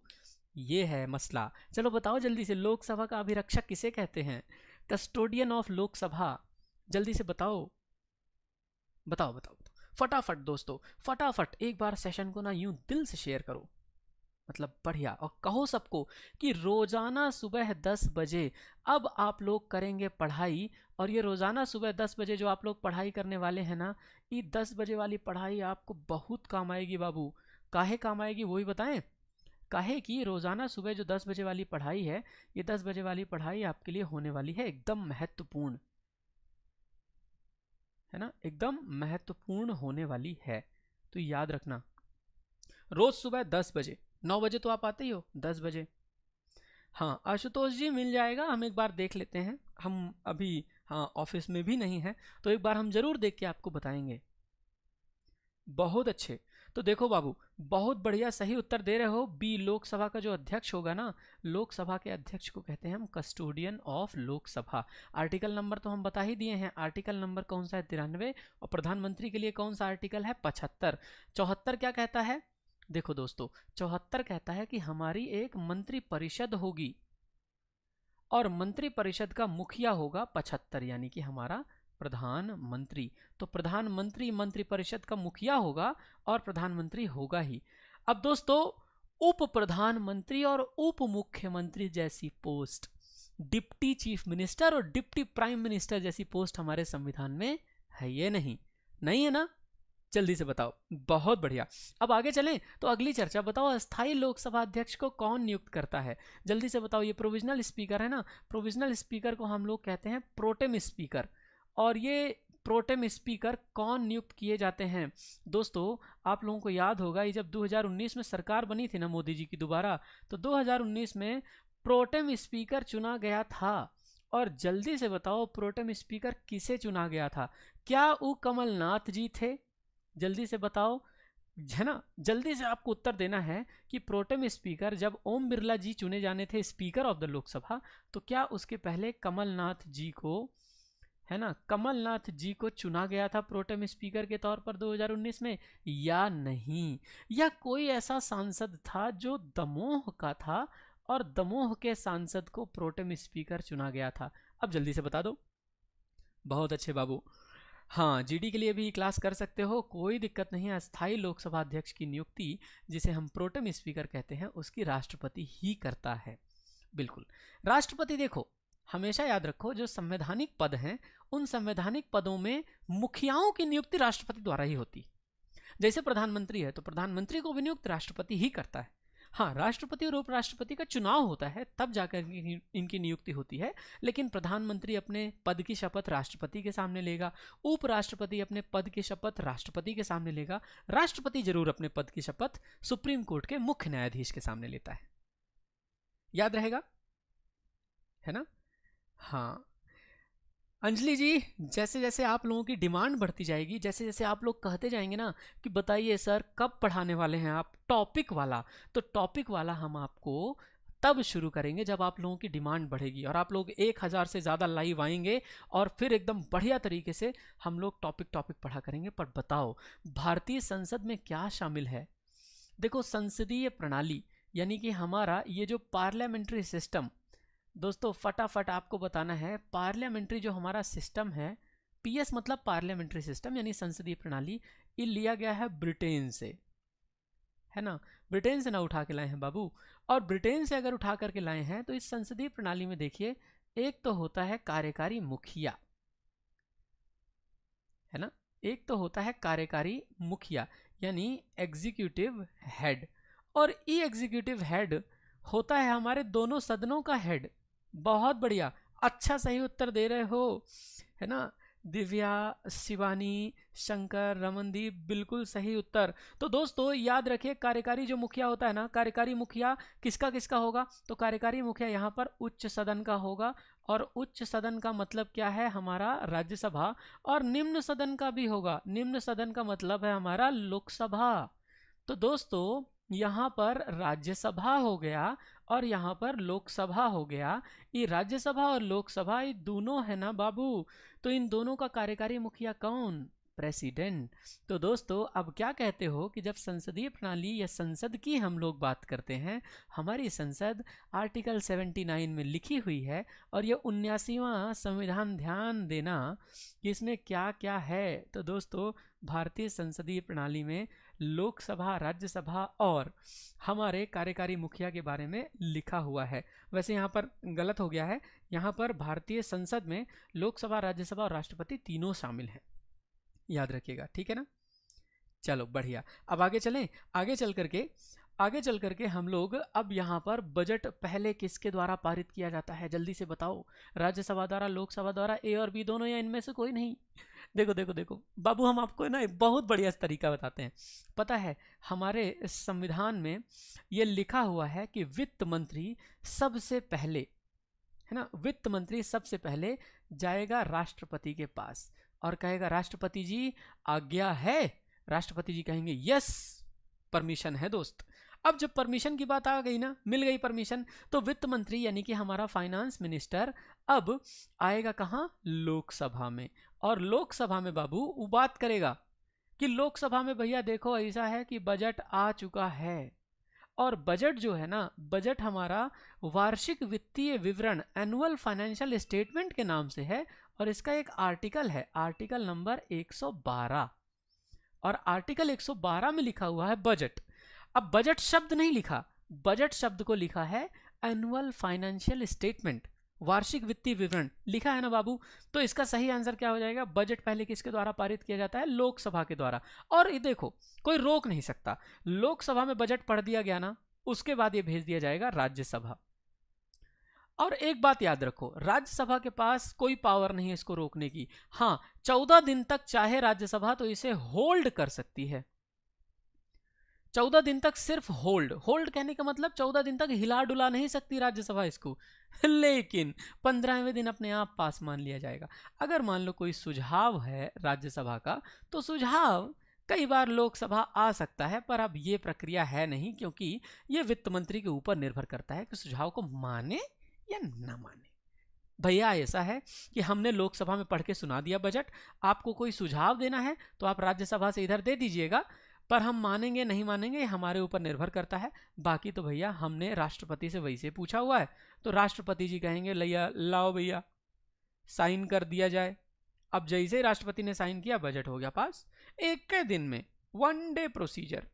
ये है मसला। चलो बताओ जल्दी से, लोकसभा का अभिरक्षक किसे कहते हैं? कस्टोडियन ऑफ लोकसभा, जल्दी से बताओ बताओ बताओ। फटाफट दोस्तों, फटाफट एक बार सेशन को ना यूं दिल से शेयर करो, मतलब बढ़िया, और कहो सबको कि रोजाना सुबह 10 बजे अब आप लोग करेंगे पढ़ाई। और ये रोजाना सुबह 10 बजे जो आप लोग पढ़ाई करने वाले हैं ना, ये 10 बजे वाली पढ़ाई आपको बहुत काम आएगी बाबू। काहे काम आएगी वो ही बताएं? काहे कि रोजाना सुबह जो 10 बजे वाली पढ़ाई है, ये 10 बजे वाली पढ़ाई आपके लिए होने वाली है एकदम महत्वपूर्ण, है ना, एकदम महत्वपूर्ण होने वाली है। तो याद रखना, रोज सुबह 10 बजे, 9 बजे तो आप आते ही हो, 10 बजे। हाँ आशुतोष जी मिल जाएगा, हम एक बार देख लेते हैं, हम अभी हाँ ऑफिस में भी नहीं है, तो एक बार हम जरूर देख के आपको बताएंगे। बहुत अच्छे, तो देखो बाबू, बहुत बढ़िया सही उत्तर दे रहे हो। बी, लोकसभा का जो अध्यक्ष होगा ना, लोकसभा के अध्यक्ष को कहते हैं हम custodian of Lok Sabha. Article number तो हम बता ही दिए हैं, आर्टिकल नंबर कौन सा है? 93। और प्रधानमंत्री के लिए कौन सा आर्टिकल है? 75। 74 क्या कहता है? देखो दोस्तों, 74 कहता है कि हमारी एक मंत्री परिषद होगी और मंत्री परिषद का मुखिया होगा 75, यानी कि हमारा प्रधानमंत्री। तो प्रधानमंत्री मंत्री परिषद का मुखिया होगा और प्रधानमंत्री होगा ही। अब दोस्तों, उप प्रधानमंत्री और उप मुख्यमंत्री जैसी पोस्ट, डिप्टी चीफ मिनिस्टर और डिप्टी प्राइम मिनिस्टर जैसी पोस्ट हमारे संविधान में है ये नहीं? नहीं है ना? जल्दी से बताओ। बहुत बढ़िया, अब आगे चलें तो अगली चर्चा। बताओ अस्थाई लोकसभा अध्यक्ष को कौन नियुक्त करता है? जल्दी से बताओ। ये प्रोविजनल स्पीकर है ना, प्रोविजनल स्पीकर को हम लोग कहते हैं प्रोटेम स्पीकर। और ये प्रोटेम स्पीकर कौन नियुक्त किए जाते हैं? दोस्तों आप लोगों को याद होगा, ये जब 2019 में सरकार बनी थी ना मोदी जी की दोबारा, तो 2019 में प्रोटेम स्पीकर चुना गया था। और जल्दी से बताओ प्रोटेम स्पीकर किसे चुना गया था? क्या वो कमलनाथ जी थे? जल्दी से बताओ, है ना, जल्दी से आपको उत्तर देना है कि प्रोटेम स्पीकर जब ओम बिरला जी चुने जाने थे स्पीकर ऑफ द लोकसभा, तो क्या उसके पहले कमलनाथ जी को, है ना, कमलनाथ जी को चुना गया था प्रोटेम स्पीकर के तौर पर 2019 में या नहीं? या कोई ऐसा सांसद था जो दमोह का था और दमोह के सांसद को प्रोटेम स्पीकर चुना गया था? अब जल्दी से बता दो। बहुत अच्छे बाबू, हाँ जीडी के लिए भी क्लास कर सकते हो, कोई दिक्कत नहीं है। अस्थाई लोकसभा अध्यक्ष की नियुक्ति, जिसे हम प्रोटेम स्पीकर कहते हैं, उसकी राष्ट्रपति ही करता है। बिल्कुल, राष्ट्रपति देखो हमेशा याद रखो, जो संवैधानिक पद हैं उन संवैधानिक पदों में मुखियाओं की नियुक्ति राष्ट्रपति द्वारा ही होती। जैसे प्रधानमंत्री है तो प्रधानमंत्री को भी नियुक्त राष्ट्रपति ही करता है। हाँ, राष्ट्रपति और उपराष्ट्रपति का चुनाव होता है तब जाकर इनकी नियुक्ति होती है, लेकिन प्रधानमंत्री अपने पद की शपथ राष्ट्रपति के सामने लेगा, उपराष्ट्रपति अपने पद की शपथ राष्ट्रपति के सामने लेगा, राष्ट्रपति जरूर अपने पद की शपथ सुप्रीम कोर्ट के मुख्य न्यायाधीश के सामने लेता है। याद रहेगा, है ना? हाँ अंजलि जी, जैसे जैसे आप लोगों की डिमांड बढ़ती जाएगी, जैसे जैसे आप लोग कहते जाएंगे ना कि बताइए सर कब पढ़ाने वाले हैं आप टॉपिक वाला, तो टॉपिक वाला हम आपको तब शुरू करेंगे जब आप लोगों की डिमांड बढ़ेगी और आप लोग 1000 से ज़्यादा लाइव आएंगे और फिर एकदम बढ़िया तरीके से हम लोग टॉपिक पढ़ा करेंगे। पर बताओ भारतीय संसद में क्या शामिल है? देखो, संसदीय प्रणाली यानी कि हमारा ये जो पार्लियामेंट्री सिस्टम, दोस्तों फटाफट आपको बताना है, पार्लियामेंट्री जो हमारा सिस्टम है, पीएस मतलब पार्लियामेंट्री सिस्टम यानी संसदीय प्रणाली, ये लिया गया है ब्रिटेन से, है ना? ब्रिटेन से ना उठा के लाए हैं बाबू। और ब्रिटेन से अगर उठा करके लाए हैं तो इस संसदीय प्रणाली में देखिए, एक तो होता है कार्यकारी मुखिया, है ना, एक तो होता है कार्यकारी मुखिया यानी एग्जीक्यूटिव हेड, और ये एग्जीक्यूटिव हेड होता है हमारे दोनों सदनों का हेड। बहुत बढ़िया, अच्छा सही उत्तर दे रहे हो, है ना? दिव्या, शिवानी, शंकर, रमनदीप, बिल्कुल सही उत्तर। तो दोस्तों याद रखिए, कार्यकारी जो मुखिया होता है ना, कार्यकारी मुखिया किसका किसका होगा? तो कार्यकारी मुखिया यहाँ पर उच्च सदन का होगा, और उच्च सदन का मतलब क्या है? हमारा राज्यसभा। और निम्न सदन का भी होगा, निम्न सदन का मतलब है हमारा लोकसभा। तो दोस्तों यहाँ पर राज्यसभा हो गया और यहाँ पर लोकसभा हो गया। ये राज्यसभा और लोकसभा ये दोनों है ना बाबू, तो इन दोनों का कार्यकारी मुखिया कौन? प्रेसिडेंट। तो दोस्तों अब क्या कहते हो कि जब संसदीय प्रणाली या संसद की हम लोग बात करते हैं, हमारी संसद आर्टिकल 79 में लिखी हुई है, और ये 79वां संविधान, ध्यान देना कि इसमें क्या क्या है। तो दोस्तों भारतीय संसदीय प्रणाली में लोकसभा, राज्यसभा और हमारे कार्यकारी मुखिया के बारे में लिखा हुआ है। वैसे यहाँ पर गलत हो गया है, यहाँ पर भारतीय संसद में लोकसभा, राज्यसभा और राष्ट्रपति तीनों शामिल हैं, याद रखिएगा, ठीक है ना। चलो बढ़िया, अब आगे चलें। आगे चल करके हम लोग अब यहाँ पर बजट पहले किसके द्वारा पारित किया जाता है, जल्दी से बताओ। राज्यसभा द्वारा, लोकसभा द्वारा, ए और बी दोनों, या इनमें से कोई नहीं? देखो देखो देखो बाबू, हम आपको ना एक बहुत बढ़िया तरीका बताते हैं। पता है हमारे संविधान में ये लिखा हुआ है कि वित्त मंत्री सबसे पहले, है ना, वित्त मंत्री सबसे पहले जाएगा राष्ट्रपति के पास और कहेगा राष्ट्रपति जी आज्ञा है। राष्ट्रपति जी कहेंगे यस, परमिशन है दोस्त। अब जब परमिशन की बात आ गई ना, मिल गई परमिशन, तो वित्त मंत्री यानी कि हमारा फाइनेंस मिनिस्टर अब आएगा कहाँ? लोकसभा में। और लोकसभा में बाबू वो बात करेगा कि लोकसभा में भैया देखो ऐसा है कि बजट आ चुका है। और बजट जो है ना, बजट हमारा वार्षिक वित्तीय विवरण, एनुअल फाइनेंशियल स्टेटमेंट के नाम से है, और इसका एक आर्टिकल है, आर्टिकल नंबर 112। और आर्टिकल 112 में लिखा हुआ है बजट। अब बजट शब्द नहीं लिखा, बजट शब्द को लिखा है एनुअल फाइनेंशियल स्टेटमेंट, वार्षिक वित्तीय विवरण लिखा है ना बाबू। तो इसका सही आंसर क्या हो जाएगा? बजट पहले किसके द्वारा पारित किया जाता है? लोकसभा के द्वारा। और ये देखो कोई रोक नहीं सकता, लोकसभा में बजट पढ़ दिया गया ना, उसके बाद ये भेज दिया जाएगा राज्यसभा। और एक बात याद रखो, राज्यसभा के पास कोई पावर नहीं है इसको रोकने की। हाँ, 14 दिन तक चाहे राज्यसभा तो इसे होल्ड कर सकती है। 14 दिन तक सिर्फ होल्ड, होल्ड कहने का मतलब 14 दिन तक हिला डुला नहीं सकती राज्यसभा इसको, लेकिन 15वें दिन अपने आप पास मान लिया जाएगा। अगर मान लो कोई सुझाव है राज्यसभा का, तो सुझाव कई बार लोकसभा आ सकता है, पर अब ये प्रक्रिया है नहीं, क्योंकि ये वित्त मंत्री के ऊपर निर्भर करता है कि सुझाव को माने या ना माने। भैया ऐसा है कि हमने लोकसभा में पढ़ के सुना दिया बजट, आपको कोई सुझाव देना है तो आप राज्यसभा से इधर दे दीजिएगा, पर हम मानेंगे नहीं मानेंगे हमारे ऊपर निर्भर करता है। बाकी तो भैया हमने राष्ट्रपति से वैसे पूछा हुआ है, तो राष्ट्रपति जी कहेंगे लैया लाओ भैया साइन कर दिया जाए। अब जैसे ही राष्ट्रपति ने साइन किया, बजट हो गया पास, एक के दिन में, 1 डे प्रोसीजर।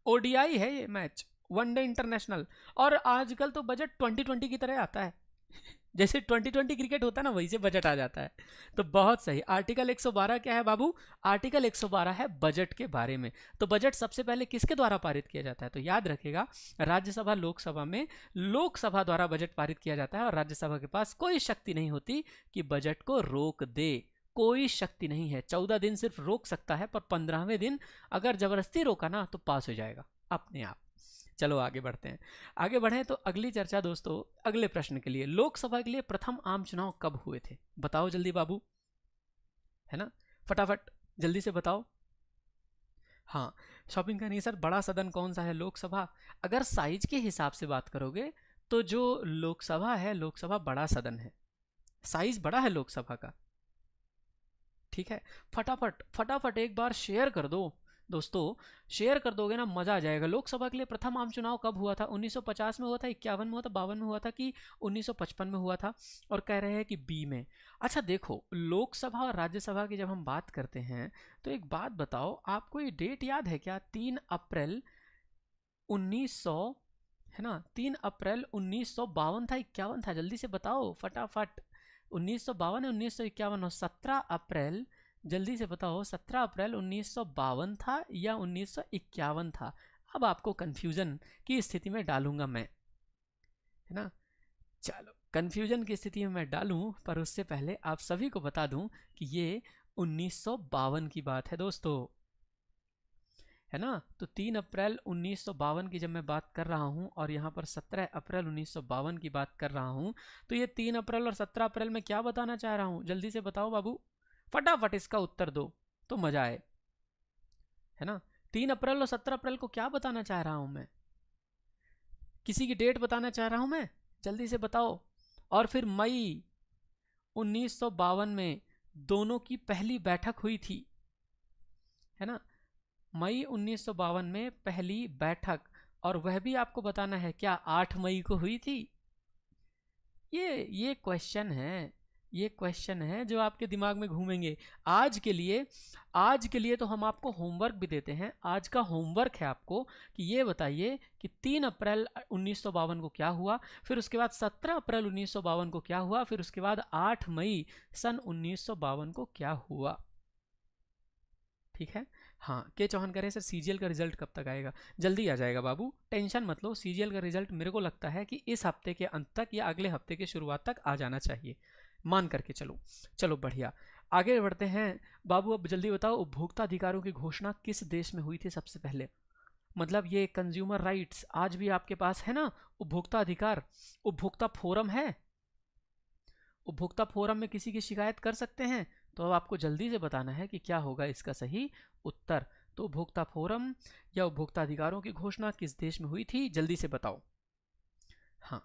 ओडीआई है ये मैच, 1 डे इंटरनेशनल। और आजकल तो बजट 2020 की तरह आता है, जैसे 2020 क्रिकेट होता है ना, वही से बजट आ जाता है। तो बहुत सही। आर्टिकल 112 क्या है बाबू? आर्टिकल 112 है बजट के बारे में। तो बजट सबसे पहले किसके द्वारा पारित किया जाता है? तो याद रखेगा, राज्यसभा लोकसभा में लोकसभा द्वारा बजट पारित किया जाता है, और राज्यसभा के पास कोई शक्ति नहीं होती कि बजट को रोक दे, कोई शक्ति नहीं है। 14 दिन सिर्फ रोक सकता है, पर 15वें दिन अगर जबरदस्ती रोका ना तो पास हो जाएगा अपने आप। चलो आगे बढ़ते हैं। आगे बढ़े तो अगली चर्चा दोस्तों, अगले प्रश्न के लिए, लोकसभा के लिए प्रथम आम चुनाव कब हुए थे? बताओ जल्दी बाबू, है ना, फटाफट जल्दी से बताओ। हाँ, शॉपिंग का नहीं सर, बड़ा सदन कौन सा है? लोकसभा। अगर साइज के हिसाब से बात करोगे तो जो लोकसभा है, लोकसभा बड़ा सदन है, साइज बड़ा है लोकसभा का। ठीक है, फटाफट फटाफट एक बार शेयर कर दो दोस्तों, शेयर कर दोगे ना मजा आ जाएगा। लोकसभा के लिए प्रथम आम चुनाव कब हुआ था? 1950 में हुआ था, 51 में हुआ था, 52 में हुआ था, कि 1955 में हुआ था? और कह रहे हैं कि बी में। अच्छा देखो, लोकसभा और राज्यसभा की जब हम बात करते हैं तो एक बात बताओ, आपको ये डेट याद है क्या? 3 अप्रैल 1900, है ना, 3 अप्रैल 1952 था, 51 था? जल्दी से बताओ फटाफट। 1952 है, 1951 और 17 अप्रैल, जल्दी से बताओ 17 अप्रैल 1952 था या 1951 था? अब आपको कंफ्यूजन की स्थिति में डालूंगा मैं, है ना। चलो कंफ्यूजन की स्थिति में मैं डालूं, पर उससे पहले आप सभी को बता दूं कि ये 1952 की बात है दोस्तों, है ना। तो 3 अप्रैल 1952 की जब मैं बात कर रहा हूं और यहाँ पर 17 अप्रैल 1952 की बात कर रहा हूं, तो ये 3 अप्रैल और 17 अप्रैल में क्या बताना चाह रहा हूं, जल्दी से बताओ बाबू, फटाफट इसका उत्तर दो तो मजा आए, है ना। 3 अप्रैल और 17 अप्रैल को क्या बताना चाह रहा हूं मैं, किसी की डेट बताना चाह रहा हूं मैं, जल्दी से बताओ। और फिर मई 1952 में दोनों की पहली बैठक हुई थी, है ना। मई 1952 में पहली बैठक, और वह भी आपको बताना है क्या 8 मई को हुई थी। ये क्वेश्चन है, ये क्वेश्चन है जो आपके दिमाग में घूमेंगे। आज के लिए तो हम आपको होमवर्क भी देते हैं। आज का होमवर्क है आपको कि ये बताइए कि 3 अप्रैल 1952 को क्या हुआ, फिर उसके बाद 17 अप्रैल 1952 को क्या हुआ, फिर उसके बाद 8 मई सन 1952 को क्या हुआ। ठीक है। हाँ, के चौहान कह रहे हैं सर सीजीएल का रिजल्ट कब तक आएगा। जल्दी आ जाएगा बाबू, टेंशन मत लो। सीजीएल का रिजल्ट मेरे को लगता है कि इस हफ्ते के अंत तक या अगले हफ्ते के शुरुआत तक आ जाना चाहिए, मान करके चलो। चलो बढ़िया, आगे बढ़ते हैं बाबू। अब जल्दी बताओ, उपभोक्ता अधिकारों की घोषणा किस देश में हुई थी सबसे पहले। मतलब ये कंज्यूमर राइट्स आज भी आपके पास है ना, उपभोक्ता अधिकार। उपभोक्ता फोरम है, उपभोक्ता फोरम में किसी की शिकायत कर सकते हैं। तो अब आपको जल्दी से बताना है कि क्या होगा इसका सही उत्तर। तो उपभोक्ता फोरम या उपभोक्ता अधिकारों की घोषणा किस देश में हुई थी, जल्दी से बताओ। हाँ,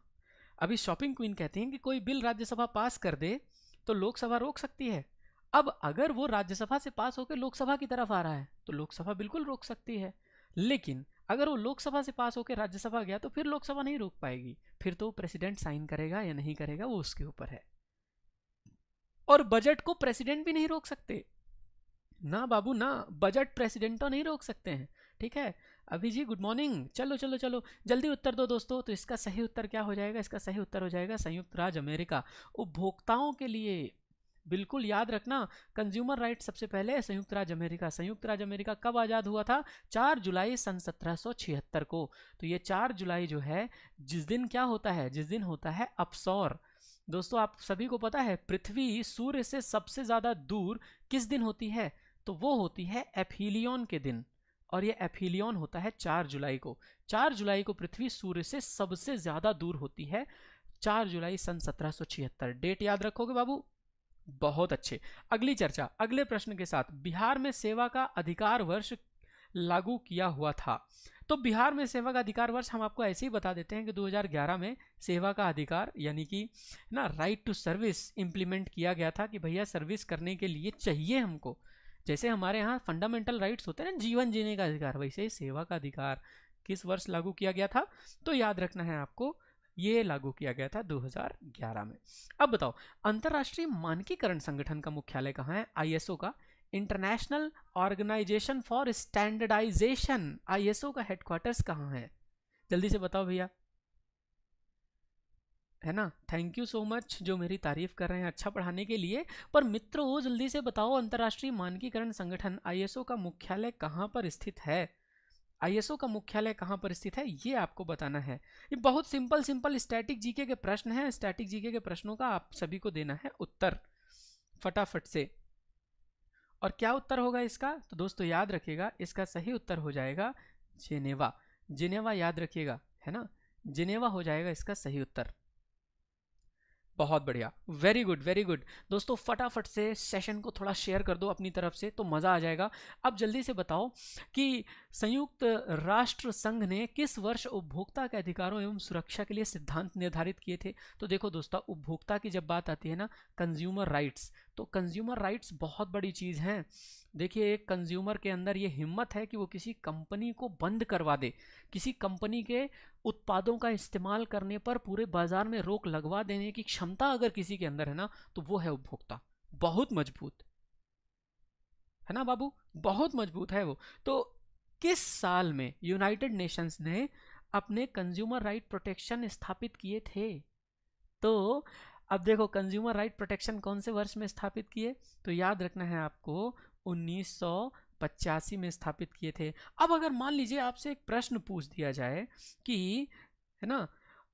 अभी शॉपिंग क्वीन कहते हैं कि कोई बिल राज्यसभा पास कर दे तो लोकसभा रोक सकती है। अब अगर वो राज्यसभा से पास होकर लोकसभा की तरफ आ रहा है तो लोकसभा बिल्कुल रोक सकती है, लेकिन अगर वो लोकसभा से पास होकर राज्यसभा गया तो फिर लोकसभा नहीं रोक पाएगी। फिर तो प्रेसिडेंट साइन करेगा या नहीं करेगा वो उसके ऊपर है। और बजट को प्रेसिडेंट भी नहीं रोक सकते ना बाबू ना, बजट प्रेसिडेंट तो नहीं रोक सकते हैं। ठीक है। अभी जी गुड मॉर्निंग, चलो चलो चलो जल्दी उत्तर दो दोस्तों। तो इसका सही उत्तर क्या हो जाएगा, इसका सही उत्तर हो जाएगा संयुक्त राज्य अमेरिका। उपभोक्ताओं के लिए बिल्कुल याद रखना, कंज्यूमर राइट सबसे पहले संयुक्त राज्य अमेरिका। संयुक्त राज्य अमेरिका कब आज़ाद हुआ था, 4 जुलाई सन 1776 को। तो ये 4 जुलाई जो है, जिस दिन क्या होता है, जिस दिन होता है अपसौर। दोस्तों आप सभी को पता है पृथ्वी सूर्य से सबसे ज्यादा दूर किस दिन होती है, तो वो होती है एफिलियन के दिन, और ये एफिलियन होता है 4 जुलाई को। 4 जुलाई को पृथ्वी सूर्य से सबसे ज्यादा दूर होती है, 4 जुलाई सन 1776। डेट याद रखोगे बाबू, बहुत अच्छे। अगली चर्चा अगले प्रश्न के साथ, बिहार में सेवा का अधिकार वर्ष लागू किया हुआ था। तो बिहार में सेवा का अधिकार वर्ष हम आपको ऐसे ही बता देते हैं कि 2011 में सेवा का अधिकार यानी कि ना राइट टू सर्विस इंप्लीमेंट किया गया था, कि भैया सर्विस करने के लिए चाहिए हमको। जैसे हमारे यहाँ फंडामेंटल राइट्स होते हैं ना, जीवन जीने का अधिकार, वैसे ही सेवा का अधिकार किस वर्ष लागू किया गया था, तो याद रखना है आपको, ये लागू किया गया था 2011 में। अब बताओ, अंतरराष्ट्रीय मानकीकरण संगठन का मुख्यालय कहाँ है, आईएसओ का, International Organization for Standardization, ISO का हेडक्वार्टर्स कहाँ है, जल्दी से बताओ भैया, है ना। थैंक यू सो मच जो मेरी तारीफ कर रहे हैं अच्छा पढ़ाने के लिए। पर मित्रों जल्दी से बताओ, अंतरराष्ट्रीय मानकीकरण संगठन आईएसओ का मुख्यालय कहाँ पर स्थित है, आईएसओ का मुख्यालय कहाँ पर स्थित है, ये आपको बताना है। ये बहुत सिंपल सिंपल स्टैटिक जीके के प्रश्न हैं, स्टैटिक जीके के प्रश्नों का आप सभी को देना है उत्तर फटाफट से। और क्या उत्तर होगा इसका, तो दोस्तों याद रखिएगा, इसका सही उत्तर हो जाएगा जिनेवा। जिनेवा याद रखिएगा, है ना, जिनेवा हो जाएगा इसका सही उत्तर। बहुत बढ़िया, वेरी गुड वेरी गुड। दोस्तों फटाफट से सेशन को थोड़ा शेयर कर दो अपनी तरफ से तो मज़ा आ जाएगा। अब जल्दी से बताओ कि संयुक्त राष्ट्र संघ ने किस वर्ष उपभोक्ता के अधिकारों एवं सुरक्षा के लिए सिद्धांत निर्धारित किए थे। तो देखो दोस्तों, उपभोक्ता की जब बात आती है ना, कंज्यूमर राइट्स, तो कंज्यूमर राइट्स बहुत बड़ी चीज़ हैं। देखिए, एक कंज्यूमर के अंदर ये हिम्मत है कि वो किसी कंपनी को बंद करवा दे, किसी कंपनी के उत्पादों का इस्तेमाल करने पर पूरे बाजार में रोक लगवा देने की क्षमता अगर किसी के अंदर है ना, तो वो है उपभोक्ता। बहुत मजबूत है ना बाबू, बहुत मजबूत है वो। तो किस साल में यूनाइटेड नेशंस ने अपने कंज्यूमर राइट प्रोटेक्शन स्थापित किए थे, तो अब देखो कंज्यूमर राइट प्रोटेक्शन कौन से वर्ष में स्थापित किए, तो याद रखना है आपको 1985 में स्थापित किए थे। अब अगर मान लीजिए आपसे एक प्रश्न पूछ दिया जाए कि, है ना,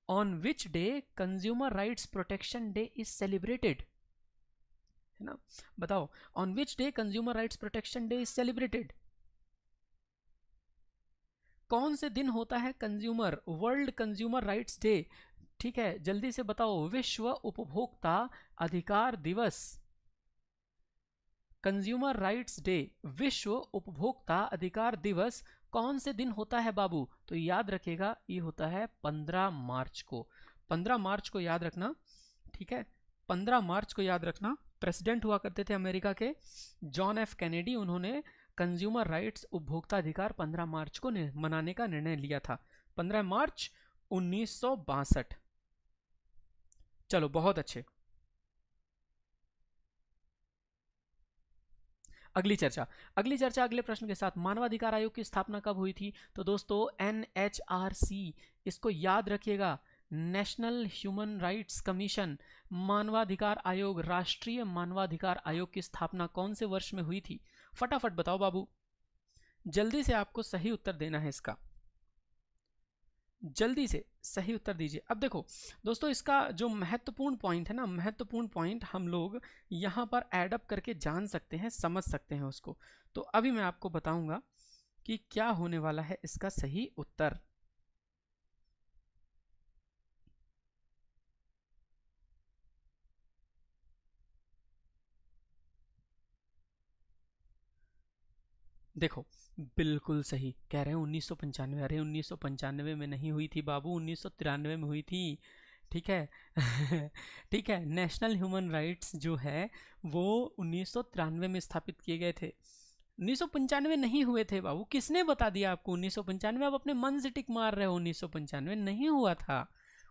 on which day consumer rights protection day is celebrated, है ना? बताओ, on which day consumer rights protection day is celebrated? कौन से दिन होता है consumer world consumer rights day? ठीक है, जल्दी से बताओ। विश्व उपभोक्ता अधिकार दिवस, कंज्यूमर राइट्स डे, विश्व उपभोक्ता अधिकार दिवस कौन से दिन होता है बाबू? तो याद रखेगा, ये होता है 15 मार्च को। 15 मार्च को याद रखना, ठीक है? 15 मार्च को याद रखना। प्रेसिडेंट हुआ करते थे अमेरिका के जॉन एफ कैनेडी, उन्होंने कंज्यूमर राइट्स उपभोक्ता अधिकार 15 मार्च को मनाने का निर्णय लिया था। 15 मार्च 1962। चलो, बहुत अच्छे। अगली चर्चा अगले प्रश्न के साथ। मानवाधिकार आयोग की स्थापना कब हुई थी? तो दोस्तों NHRC, इसको याद रखिएगा, नेशनल ह्यूमन राइट्स कमीशन, मानवाधिकार आयोग, राष्ट्रीय मानवाधिकार आयोग की स्थापना कौन से वर्ष में हुई थी? फटाफट बताओ बाबू, जल्दी से आपको सही उत्तर देना है इसका, जल्दी से सही उत्तर दीजिए। अब देखो दोस्तों, इसका जो महत्वपूर्ण पॉइंट है ना, महत्वपूर्ण पॉइंट हम लोग यहाँ पर ऐड अप करके जान सकते हैं, समझ सकते हैं उसको। तो अभी मैं आपको बताऊंगा कि क्या होने वाला है इसका सही उत्तर। देखो, बिल्कुल सही कह रहे हैं, 1995। अरे 1995 में नहीं हुई थी बाबू, 1993 में हुई थी, ठीक है? ठीक है, नेशनल ह्यूमन राइट्स जो है वो 1993 में स्थापित किए गए थे। 1995 नहीं हुए थे बाबू, किसने बता दिया आपको 1995? आप अपने मन से टिक मार रहे हो, 1995 नहीं हुआ था।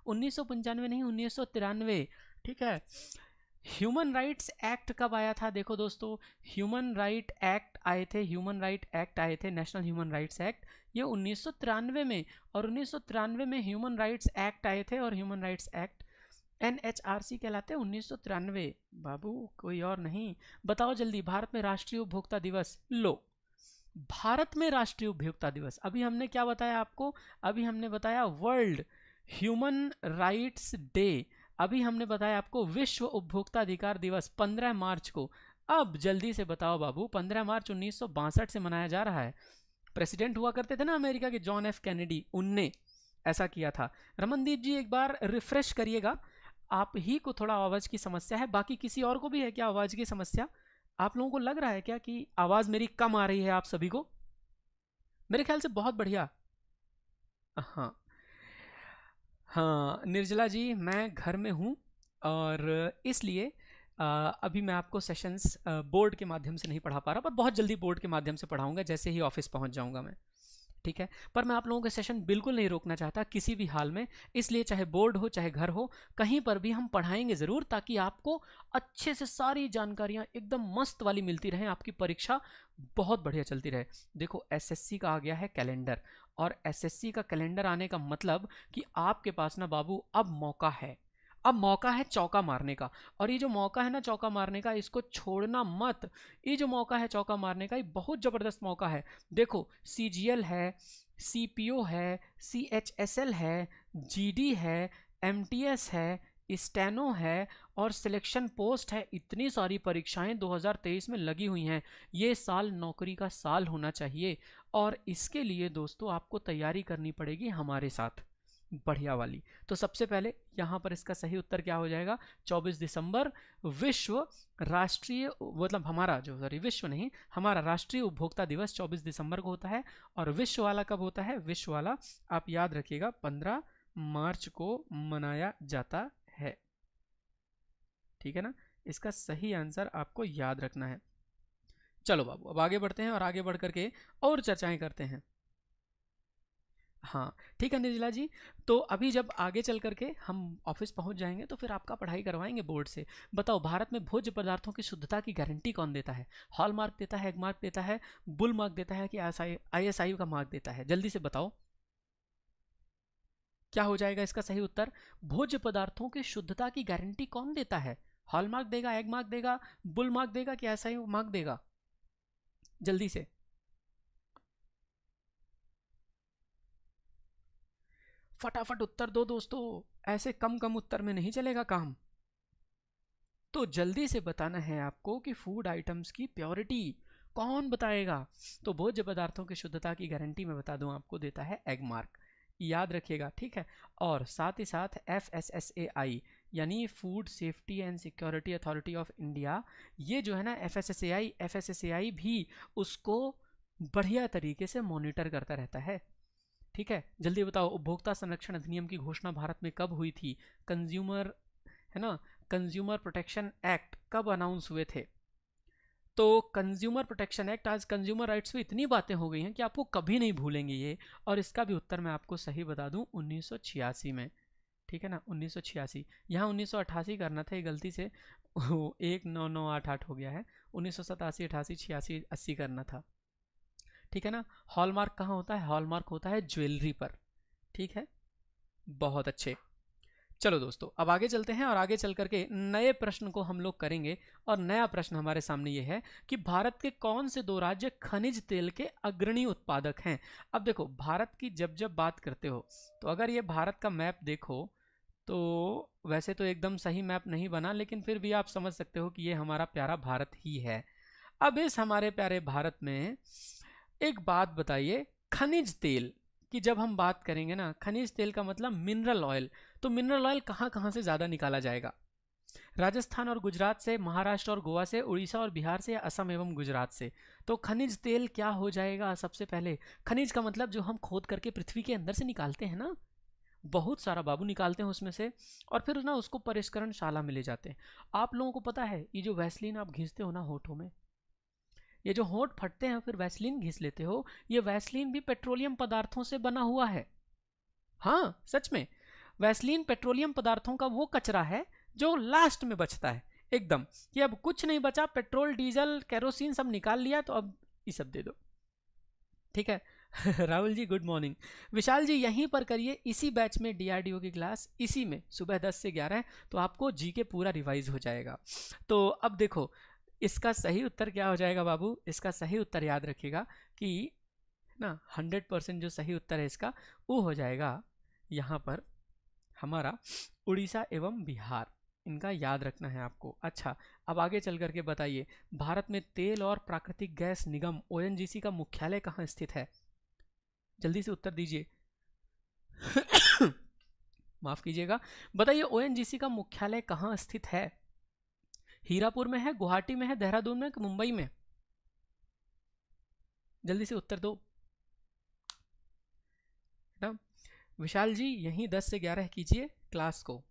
1995 नहीं, 1993, ठीक है? ह्यूमन राइट्स एक्ट कब आया था? देखो दोस्तों, ह्यूमन राइट एक्ट आए थे, ह्यूमन राइट एक्ट आए थे, नेशनल ह्यूमन राइट्स एक्ट, ये 1993 में। और 1993 में ह्यूमन राइट्स एक्ट आए थे, और ह्यूमन राइट्स एक्ट NHRC कहलाते हैं 1993 बाबू, कोई और नहीं। बताओ जल्दी, भारत में राष्ट्रीय उपभोक्ता दिवस। लो, भारत में राष्ट्रीय उपभोक्ता दिवस, अभी हमने क्या बताया आपको? अभी हमने बताया वर्ल्ड ह्यूमन राइट्स डे, अभी हमने बताया आपको विश्व उपभोक्ता अधिकार दिवस 15 मार्च को। अब जल्दी से बताओ बाबू, 15 मार्च 1962 से मनाया जा रहा है। प्रेसिडेंट हुआ करते थे ना अमेरिका के जॉन एफ कैनेडी, उनने ऐसा किया था। रमनदीप जी एक बार रिफ्रेश करिएगा, आप ही को थोड़ा आवाज की समस्या है, बाकी किसी और को भी है क्या आवाज की समस्या? आप लोगों को लग रहा है क्या कि आवाज मेरी कम आ रही है आप सभी को? मेरे ख्याल से बहुत बढ़िया। हाँ हाँ निर्जला जी, मैं घर में हूँ, और इसलिए अभी मैं आपको सेशंस बोर्ड के माध्यम से नहीं पढ़ा पा रहा, पर बहुत जल्दी बोर्ड के माध्यम से पढ़ाऊंगा जैसे ही ऑफिस पहुंच जाऊंगा मैं, ठीक है? पर मैं आप लोगों के सेशन बिल्कुल नहीं रोकना चाहता किसी भी हाल में, इसलिए चाहे बोर्ड हो चाहे घर हो, कहीं पर भी हम पढ़ाएंगे ज़रूर, ताकि आपको अच्छे से सारी जानकारियां एकदम मस्त वाली मिलती रहें, आपकी परीक्षा बहुत बढ़िया चलती रहे। देखो, एसएससी का आ गया है कैलेंडर, और एसएससी का कैलेंडर आने का मतलब कि आपके पास ना बाबू अब मौका है, अब मौका है चौका मारने का। और ये जो मौका है ना चौका मारने का, इसको छोड़ना मत। ये जो मौका है चौका मारने का, ये बहुत ज़बरदस्त मौका है। देखो, सीजीएल है, सीपीओ है, सीएचएसएल है, जीडी है, एमटीएस है, स्टेनो है, और सिलेक्शन पोस्ट है। इतनी सारी परीक्षाएं 2023 में लगी हुई हैं। ये साल नौकरी का साल होना चाहिए, और इसके लिए दोस्तों आपको तैयारी करनी पड़ेगी हमारे साथ, बढ़िया वाली। तो सबसे पहले यहाँ पर इसका सही उत्तर क्या हो जाएगा? 24 दिसंबर विश्व राष्ट्रीय, मतलब हमारा जो, सॉरी विश्व नहीं, हमारा राष्ट्रीय उपभोक्ता दिवस 24 दिसंबर को होता है। और विश्व वाला कब होता है? विश्व वाला आप याद रखिएगा 15 मार्च को मनाया जाता है, ठीक है ना? इसका सही आंसर आपको याद रखना है। चलो बाबू, अब आगे बढ़ते हैं, और आगे बढ़ करके और चर्चाएं करते हैं। हाँ ठीक है निर्जला जी, तो अभी जब आगे चल करके हम ऑफिस पहुंच जाएंगे तो फिर आपका पढ़ाई करवाएंगे बोर्ड से। बताओ, भारत में भोज्य पदार्थों की शुद्धता की गारंटी कौन देता है? हॉल मार्क देता है, एग मार्क देता है, बुल मार्क देता है, कि आईएसआई का मार्क देता है? जल्दी से बताओ क्या हो जाएगा इसका सही उत्तर। भोज्य पदार्थों की शुद्धता की गारंटी कौन देता है? हॉल मार्क देगा, एग मार्क देगा, बुल मार्क देगा, कि आईएसआई मार्क देगा? जल्दी से फटाफट उत्तर दो दोस्तों, ऐसे कम कम उत्तर में नहीं चलेगा काम। तो जल्दी से बताना है आपको कि फूड आइटम्स की प्योरिटी कौन बताएगा। तो भोज्य पदार्थों की शुद्धता की गारंटी मैं बता दूं आपको देता है एग मार्क, याद रखिएगा, ठीक है। और साथ ही साथ FSSAI यानी food safety and security authority of India, ये जो है ना FSSAI भी उसको बढ़िया तरीके से मॉनिटर करता रहता है, ठीक है। जल्दी बताओ, उपभोक्ता संरक्षण अधिनियम की घोषणा भारत में कब हुई थी? कंज्यूमर, है ना, कंज्यूमर प्रोटेक्शन एक्ट कब अनाउंस हुए थे? तो कंज्यूमर प्रोटेक्शन एक्ट, आज कंज्यूमर राइट्स पे इतनी बातें हो गई हैं कि आपको कभी नहीं भूलेंगे ये। और इसका भी उत्तर मैं आपको सही बता दूं 1986 में, ठीक है ना, 1986। यहाँ 1988 करना था, ये गलती से 199988 हो गया है, 1987 88 86 80 करना था, ठीक है ना। हॉलमार्क कहाँ होता है? हॉलमार्क होता है ज्वेलरी पर, ठीक है। बहुत अच्छे। चलो दोस्तों, अब आगे चलते हैं और आगे चल करके नए प्रश्न को हम लोग करेंगे। और नया प्रश्न हमारे सामने ये है कि भारत के कौन से दो राज्य खनिज तेल के अग्रणी उत्पादक हैं? अब देखो, भारत की जब जब बात करते हो तो अगर ये भारत का मैप देखो तो वैसे तो एकदम सही मैप नहीं बना, लेकिन फिर भी आप समझ सकते हो कि ये हमारा प्यारा भारत ही है। अब इस हमारे प्यारे भारत में एक बात बताइए, खनिज तेल की जब हम बात करेंगे ना, खनिज तेल का मतलब मिनरल ऑयल, तो मिनरल ऑयल कहाँ कहाँ से ज़्यादा निकाला जाएगा? राजस्थान और गुजरात से, महाराष्ट्र और गोवा से, उड़ीसा और बिहार से, या असम एवं गुजरात से। तो खनिज तेल क्या हो जाएगा? सबसे पहले खनिज का मतलब जो हम खोद करके पृथ्वी के अंदर से निकालते हैं ना, बहुत सारा बाबू निकालते हैं उसमें से, और फिर ना उसको परिष्करणशाला में ले जाते हैं। आप लोगों को पता है ये जो वैसलीन आप घिसते हो ना होठों में, ये जो होंठ फटते हैं फिर वैसलीन घिस लेते हो, ये वैसलीन भी पेट्रोलियम पदार्थों से बना हुआ है। हाँ सच में, वैसलीन पेट्रोलियम पदार्थों का वो कचरा है जो लास्ट में बचता है एकदम, कि अब कुछ नहीं बचा, पेट्रोल डीजल केरोसिन सब निकाल लिया, तो अब ये सब दे दो, ठीक है। Rahul ji good morning. विशाल जी यहीं पर करिए, इसी बैच में डीआरडीओ की क्लास, इसी में सुबह 10 से 11 है, तो आपको जीके पूरा रिवाइज हो जाएगा। तो अब देखो, इसका सही उत्तर क्या हो जाएगा बाबू? इसका सही उत्तर याद रखिएगा कि ना 100% जो सही उत्तर है इसका वो हो जाएगा यहाँ पर हमारा उड़ीसा एवं बिहार, इनका याद रखना है आपको। अच्छा, अब आगे चल करके बताइए, भारत में तेल और प्राकृतिक गैस निगम ONGC का मुख्यालय कहाँ स्थित है? जल्दी से उत्तर दीजिए। माफ कीजिएगा, बताइए ONGC का मुख्यालय कहाँ स्थित है? हीरापुर में है, गुवाहाटी में है, देहरादून में, मुंबई में? जल्दी से उत्तर दो ना। विशाल जी यहीं 10 से 11 कीजिए क्लास को।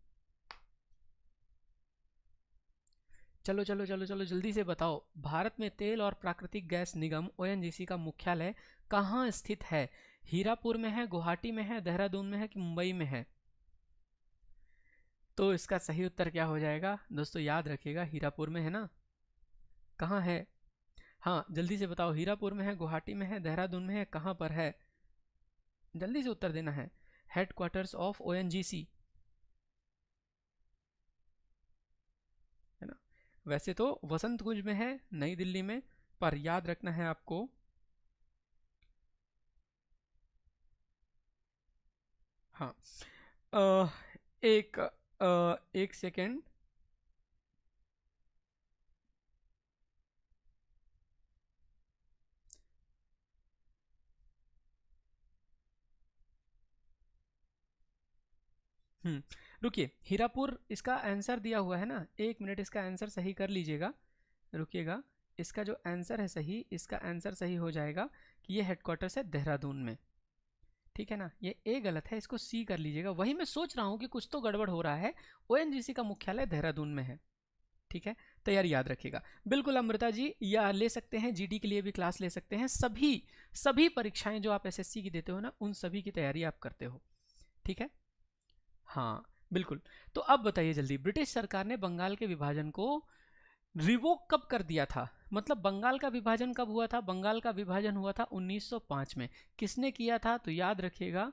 चलो चलो चलो चलो जल्दी से बताओ, भारत में तेल और प्राकृतिक गैस निगम ONGC का मुख्यालय कहाँ स्थित है? हीरापुर में है, गुवाहाटी में है, देहरादून में है कि मुंबई में है? तो इसका सही उत्तर क्या हो जाएगा दोस्तों? याद रखिएगा, हीरापुर में है ना। कहाँ है? हाँ जल्दी से बताओ, हीरापुर में है, गुवाहाटी में है, देहरादून में है, कहाँ पर है? जल्दी से उत्तर देना है। हेडक्वार्टर्स ऑफ ONGC, है ना। वैसे तो वसंत कुंज में है, नई दिल्ली में, पर याद रखना है आपको। हाँ एक सेकेंड, रुकिए, हीरापुर इसका आंसर दिया हुआ है ना, एक मिनट इसका आंसर सही कर लीजिएगा, रुकिएगा। इसका जो आंसर है सही, इसका आंसर सही हो जाएगा कि ये हेडक्वार्टर्स है देहरादून में, ठीक है ना। ये ए गलत है, इसको सी कर लीजिएगा। वही मैं सोच रहा हूँ कि कुछ तो गड़बड़ हो रहा है। ONGC का मुख्यालय देहरादून में है, ठीक है। तैयारी याद रखिएगा। बिल्कुल अमृता जी, या ले सकते हैं, GD के लिए भी क्लास ले सकते हैं। सभी सभी परीक्षाएं जो आप SSC की देते हो ना, उन सभी की तैयारी आप करते हो, ठीक है। हाँ बिल्कुल। तो अब बताइए जल्दी, ब्रिटिश सरकार ने बंगाल के विभाजन को रिवोक कब कर दिया था? मतलब बंगाल का विभाजन कब हुआ था? बंगाल का विभाजन हुआ था 1905 में। किसने किया था? तो याद रखिएगा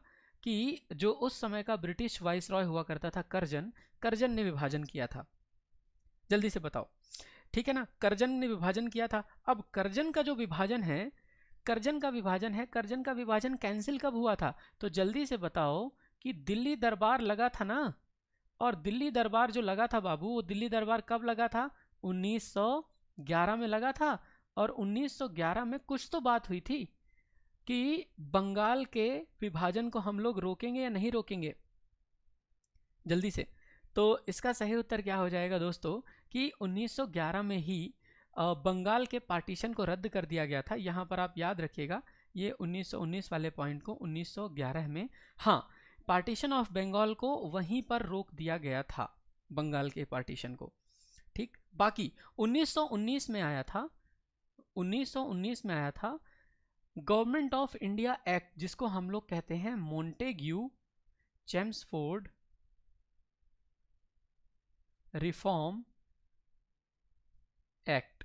कि जो उस समय का ब्रिटिश वाइसरॉय हुआ करता था, कर्जन, कर्जन ने विभाजन किया था। जल्दी से बताओ, ठीक है ना, कर्जन ने विभाजन किया था। अब कर्जन का जो विभाजन है, कर्जन का विभाजन है, कर्जन का विभाजन कैंसिल कब हुआ था? तो जल्दी से बताओ कि दिल्ली दरबार लगा था ना, और दिल्ली दरबार जो लगा था बाबू, वो दिल्ली दरबार कब लगा था? 1911 में लगा था। और 1911 में कुछ तो बात हुई थी कि बंगाल के विभाजन को हम लोग रोकेंगे या नहीं रोकेंगे, जल्दी से। तो इसका सही उत्तर क्या हो जाएगा दोस्तों कि 1911 में ही बंगाल के पार्टीशन को रद्द कर दिया गया था। यहाँ पर आप याद रखिएगा ये 1919 वाले पॉइंट को 1911 में, हाँ, पार्टीशन ऑफ बंगाल को वहीं पर रोक दिया गया था, बंगाल के पार्टीशन को। ठीक, बाकी 1919 में आया था, 1919 में आया था गवर्नमेंट ऑफ इंडिया एक्ट, जिसको हम लोग कहते हैं मोंटेग्यू चेम्सफोर्ड रिफॉर्म एक्ट।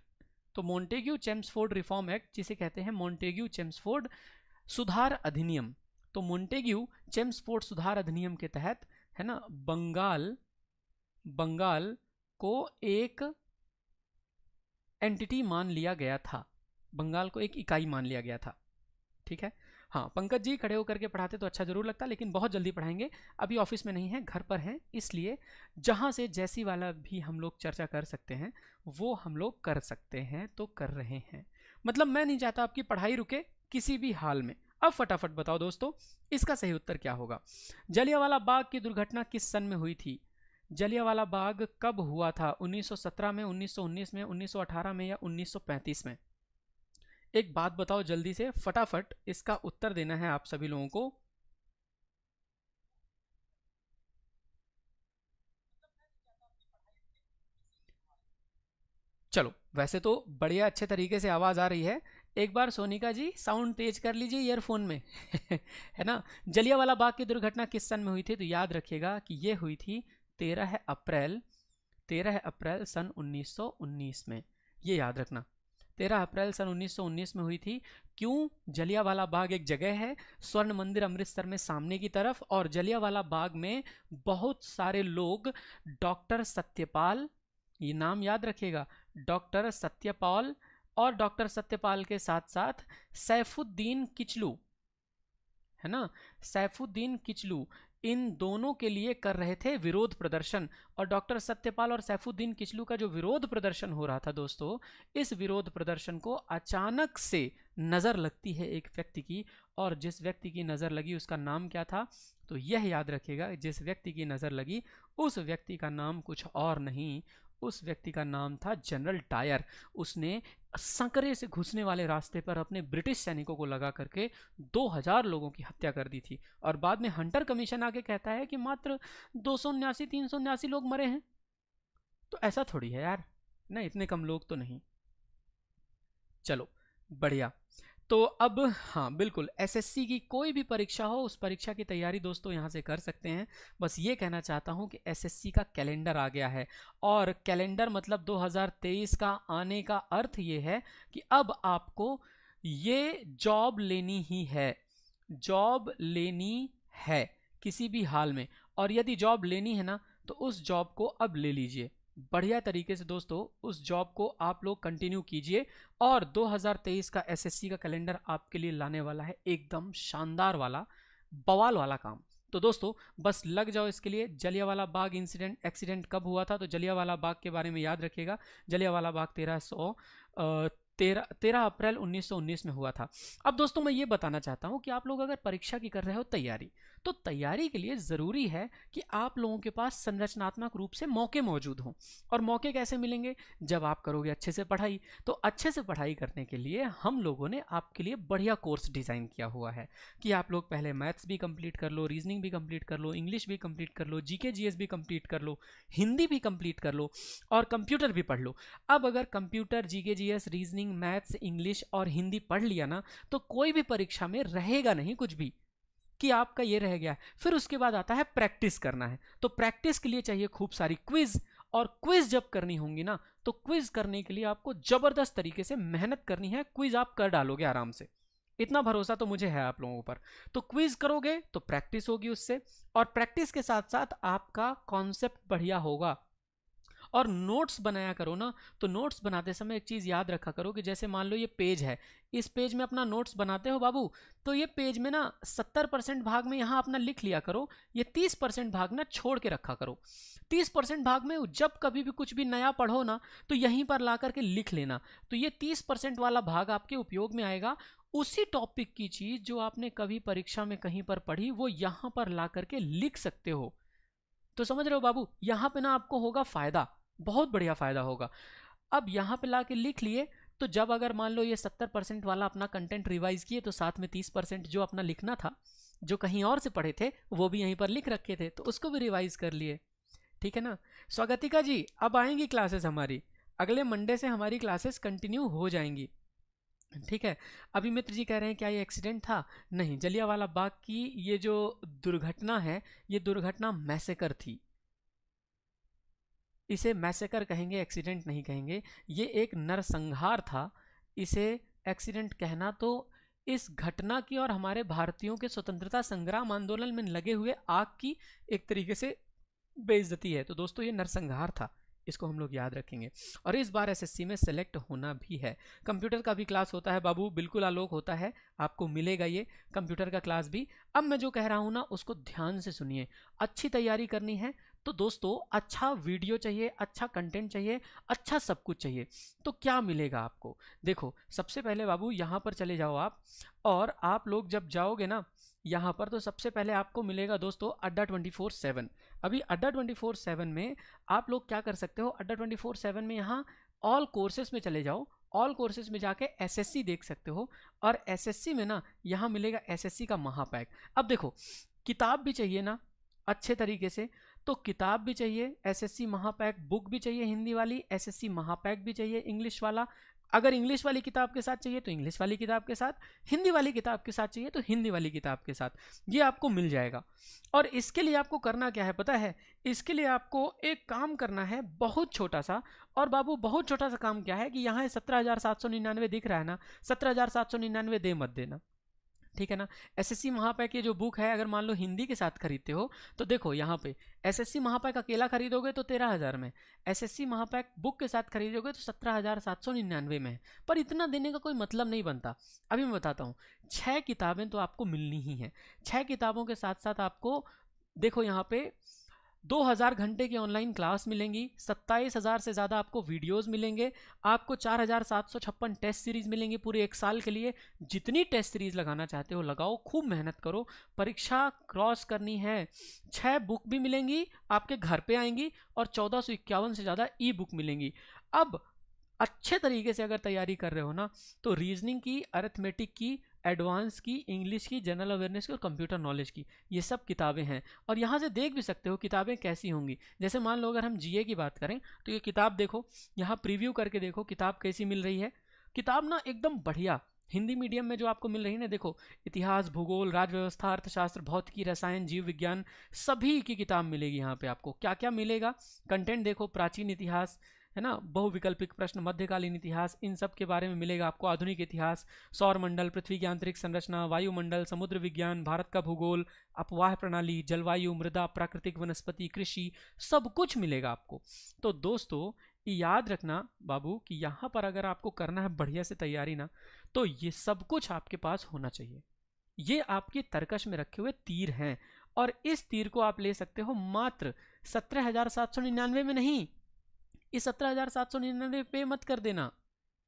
तो मोंटेग्यू चेम्सफोर्ड रिफॉर्म एक्ट, जिसे कहते हैं मोंटेग्यू चेम्सफोर्ड सुधार अधिनियम। तो मोंटेग्यू चेम्सफोर्ड सुधार अधिनियम के तहत, है ना, बंगाल को एक एंटिटी मान लिया गया था, बंगाल को एक इकाई मान लिया गया था। ठीक है, हाँ, पंकज जी खड़े होकर के पढ़ाते तो अच्छा जरूर लगता, लेकिन बहुत जल्दी पढ़ाएंगे, अभी ऑफिस में नहीं है, घर पर हैं, इसलिए जहाँ से जैसी वाला भी हम लोग चर्चा कर सकते हैं वो हम लोग कर सकते हैं, तो कर रहे हैं। मतलब मैं नहीं चाहता आपकी पढ़ाई रुके किसी भी हाल में। अब फटाफट बताओ दोस्तों, इसका सही उत्तर क्या होगा? जलियांवाला बाग की दुर्घटना किस सन में हुई थी? जलियांवाला बाग कब हुआ था? 1917 में, 1919 में, 1918 में या 1935 में? एक बात बताओ जल्दी से, फटाफट इसका उत्तर देना है आप सभी लोगों को। चलो, वैसे तो बढ़िया अच्छे तरीके से आवाज आ रही है। एक बार सोनिका जी साउंड तेज कर लीजिए ईयरफोन में है ना। जलियांवाला बाग की दुर्घटना किस सन में हुई थी? तो याद रखिएगा कि ये हुई थी 13 अप्रैल सन 1919 में। ये याद रखना, 13 अप्रैल सन 1919 में हुई थी। क्यों? जलियांवाला बाग एक जगह है स्वर्ण मंदिर अमृतसर में सामने की तरफ, और जलियांवाला बाग में बहुत सारे लोग डॉक्टर सत्यपाल, ये नाम याद रखिएगा, डॉक्टर सत्यपाल, और डॉक्टर सत्यपाल के साथ साथ सैफुद्दीन किचलू, है ना, सैफुद्दीन किचलू, इन दोनों के लिए कर रहे थे विरोध प्रदर्शन। और डॉक्टर सत्यपाल और सैफुद्दीन किचलू का जो विरोध प्रदर्शन हो रहा था दोस्तों, इस विरोध प्रदर्शन को अचानक से नज़र लगती है एक व्यक्ति की, और जिस व्यक्ति की नज़र लगी उसका नाम क्या था? तो यह याद रखिएगा, जिस व्यक्ति की नज़र लगी उस व्यक्ति का नाम कुछ और नहीं, उस व्यक्ति का नाम था जनरल डायर। उसने संकरे से घुसने वाले रास्ते पर अपने ब्रिटिश सैनिकों को लगा करके 2000 लोगों की हत्या कर दी थी। और बाद में हंटर कमीशन आके कहता है कि मात्र 279-379 लोग मरे हैं। तो ऐसा थोड़ी है यार, ना, इतने कम लोग तो नहीं। चलो बढ़िया। तो अब हाँ बिल्कुल, एसएससी की कोई भी परीक्षा हो, उस परीक्षा की तैयारी दोस्तों यहाँ से कर सकते हैं। बस ये कहना चाहता हूँ कि एसएससी का कैलेंडर आ गया है, और कैलेंडर मतलब 2023 का आने का अर्थ ये है कि अब आपको ये जॉब लेनी ही है, जॉब लेनी है किसी भी हाल में। और यदि जॉब लेनी है ना, तो उस जॉब को अब ले लीजिए बढ़िया तरीके से दोस्तों, उस जॉब को आप लोग कंटिन्यू कीजिए। और 2023 का एसएससी का कैलेंडर आपके लिए लाने वाला है एकदम शानदार वाला, बवाल वाला काम। तो दोस्तों बस लग जाओ इसके लिए। जलियांवाला बाग एक्सीडेंट कब हुआ था? तो जलियांवाला बाग के बारे में याद रखिएगा, जलियांवाला बाग 13 अप्रैल 1919 में हुआ था। अब दोस्तों मैं ये बताना चाहता हूँ कि आप लोग अगर परीक्षा की कर रहे हो तैयारी, तो तैयारी के लिए ज़रूरी है कि आप लोगों के पास संरचनात्मक रूप से मौके मौजूद हों। और मौके कैसे मिलेंगे? जब आप करोगे अच्छे से पढ़ाई। तो अच्छे से पढ़ाई करने के लिए हम लोगों ने आपके लिए बढ़िया कोर्स डिज़ाइन किया हुआ है कि आप लोग पहले मैथ्स भी कंप्लीट कर लो, रीजनिंग भी कंप्लीट कर लो, इंग्लिश भी कंप्लीट कर लो, जीके जीएस भी कंप्लीट कर लो, हिंदी भी कंप्लीट कर लो, और कंप्यूटर भी पढ़ लो। अब अगर computer, GK GS, reasoning, maths, English और हिंदी पढ़ लिया ना, तो कोई भी परीक्षा में रहेगा नहीं कुछ भी कि आपका ये रह गया। फिर उसके बाद आता है प्रैक्टिस करना है। तो प्रैक्टिस के लिए चाहिए खूब सारी क्विज, और क्विज जब करनी होंगी ना, तो क्विज करने के लिए आपको जबरदस्त तरीके से मेहनत करनी है। क्विज आप कर डालोगे आराम से, इतना भरोसा तो मुझे है आप लोगों पर। तो क्विज करोगे तो प्रैक्टिस होगी उससे, और प्रैक्टिस के साथ साथ आपका कॉन्सेप्ट बढ़िया होगा। और नोट्स बनाया करो ना, तो नोट्स बनाते समय एक चीज़ याद रखा करो कि जैसे मान लो ये पेज है, इस पेज में अपना नोट्स बनाते हो बाबू, तो ये पेज में ना 70% भाग में यहाँ अपना लिख लिया करो, ये 30% भाग ना छोड़ के रखा करो। 30% भाग में जब कभी भी कुछ भी नया पढ़ो ना, तो यहीं पर ला करके लिख लेना, तो ये 30% वाला भाग आपके उपयोग में आएगा। उसी टॉपिक की चीज जो आपने कभी परीक्षा में कहीं पर पढ़ी, वो यहां पर ला करके लिख सकते हो। तो समझ रहे हो बाबू, यहां पे ना आपको होगा फायदा, बहुत बढ़िया फायदा होगा। अब यहां पे ला के लिख लिए, तो जब अगर मान लो ये 70% वाला अपना कंटेंट रिवाइज किए, तो साथ में 30% जो अपना लिखना था, जो कहीं और से पढ़े थे, वो भी यहीं पर लिख रखे थे, तो उसको भी रिवाइज कर लिए। ठीक है ना। स्वागतिका जी, अब आएंगी क्लासेस हमारी, अगले मंडे से हमारी क्लासेस कंटिन्यू हो जाएंगी। ठीक है। अभी मित्र जी कह रहे हैं क्या ये एक्सीडेंट था? नहीं, जलियांवाला बाग की ये जो दुर्घटना है, ये दुर्घटना मैसेकर थी। इसे मैसेकर कहेंगे, एक्सीडेंट नहीं कहेंगे। ये एक नरसंहार था, इसे एक्सीडेंट कहना तो इस घटना की और हमारे भारतीयों के स्वतंत्रता संग्राम आंदोलन में लगे हुए आग की एक तरीके से बेइज्जती है। तो दोस्तों ये नरसंहार था, इसको हम लोग याद रखेंगे। और इस बार एसएससी में सेलेक्ट होना भी है। कंप्यूटर का भी क्लास होता है बाबू, बिल्कुल आलोक होता है, आपको मिलेगा ये कंप्यूटर का क्लास भी। अब मैं जो कह रहा हूँ ना, उसको ध्यान से सुनिए। अच्छी तैयारी करनी है तो दोस्तों अच्छा वीडियो चाहिए, अच्छा कंटेंट चाहिए, अच्छा सब कुछ चाहिए। तो क्या मिलेगा आपको? देखो सबसे पहले बाबू यहाँ पर चले जाओ आप, और आप लोग जब जाओगे ना यहाँ पर, तो सबसे पहले आपको मिलेगा दोस्तों अड्डा 24/7। अभी अड्डा 24/7 में आप लोग क्या कर सकते हो, अड्डा 24/7 में यहाँ ऑल कोर्सेज में चले जाओ, ऑल कोर्सेज में जाके एसएससी देख सकते हो। और एसएससी में ना यहाँ मिलेगा एसएससी का महापैक। अब देखो किताब भी चाहिए ना अच्छे तरीके से, तो किताब भी चाहिए, एसएससी महापैक बुक भी चाहिए हिंदी वाली, एसएससी महापैक भी चाहिए इंग्लिश वाला। अगर इंग्लिश वाली किताब के साथ चाहिए तो इंग्लिश वाली किताब के साथ, हिंदी वाली किताब के साथ चाहिए तो हिंदी वाली किताब के साथ, ये आपको मिल जाएगा। और इसके लिए आपको करना क्या है पता है? इसके लिए आपको एक काम करना है बहुत छोटा सा। और बाबू बहुत छोटा सा काम क्या है कि यहाँ 17,799 दिख रहा है ना, 17,799 दे मत देना, ठीक है ना। एसएससी महापैक ये जो बुक है, अगर मान लो हिंदी के साथ खरीदते हो, तो देखो यहाँ पे एसएससी महापैक अकेला खरीदोगे तो 13,000 में, एसएससी महापैक बुक के साथ खरीदोगे तो 17,799 में है। पर इतना देने का कोई मतलब नहीं बनता। अभी मैं बताता हूँ, 6 किताबें तो आपको मिलनी ही है। 6 किताबों के साथ साथ आपको देखो यहाँ पे 2,000 घंटे की ऑनलाइन क्लास मिलेंगी, 27,000 से ज़्यादा आपको वीडियोस मिलेंगे, आपको 4,756 टेस्ट सीरीज मिलेंगी पूरे एक साल के लिए। जितनी टेस्ट सीरीज लगाना चाहते हो लगाओ, खूब मेहनत करो, परीक्षा क्रॉस करनी है। 6 बुक भी मिलेंगी आपके घर पे आएंगी, और 1451 से ज़्यादा ई बुक मिलेंगी। अब अच्छे तरीके से अगर तैयारी कर रहे हो ना, तो रीजनिंग की, अरिथमेटिक की, एडवांस की, इंग्लिश की, जनरल अवेयरनेस की और कंप्यूटर नॉलेज की, ये सब किताबें हैं। और यहाँ से देख भी सकते हो किताबें कैसी होंगी। जैसे मान लो अगर हम जीए की बात करें, तो ये किताब देखो, यहाँ प्रीव्यू करके देखो किताब कैसी मिल रही है। किताब ना एकदम बढ़िया हिंदी मीडियम में जो आपको मिल रही है ना, देखो इतिहास, भूगोल, राज्य व्यवस्था, अर्थशास्त्र, भौतिकी, रसायन, जीव विज्ञान, सभी की किताब मिलेगी। यहाँ पे आपको क्या क्या मिलेगा, कंटेंट देखो, प्राचीन इतिहास है ना, बहुविकल्पिक प्रश्न, मध्यकालीन इतिहास, इन सब के बारे में मिलेगा आपको। आधुनिक इतिहास, सौर मंडल, पृथ्वी की आंतरिक संरचना, वायुमंडल, समुद्र विज्ञान, भारत का भूगोल, अपवाह प्रणाली, जलवायु, मृदा, प्राकृतिक वनस्पति, कृषि, सब कुछ मिलेगा आपको। तो दोस्तों याद रखना बाबू कि यहाँ पर अगर आपको करना है बढ़िया से तैयारी ना, तो ये सब कुछ आपके पास होना चाहिए। ये आपकी तरकश में रखे हुए तीर हैं, और इस तीर को आप ले सकते हो मात्र 17,799 में नहीं। इस 17,799 पे मत कर देना,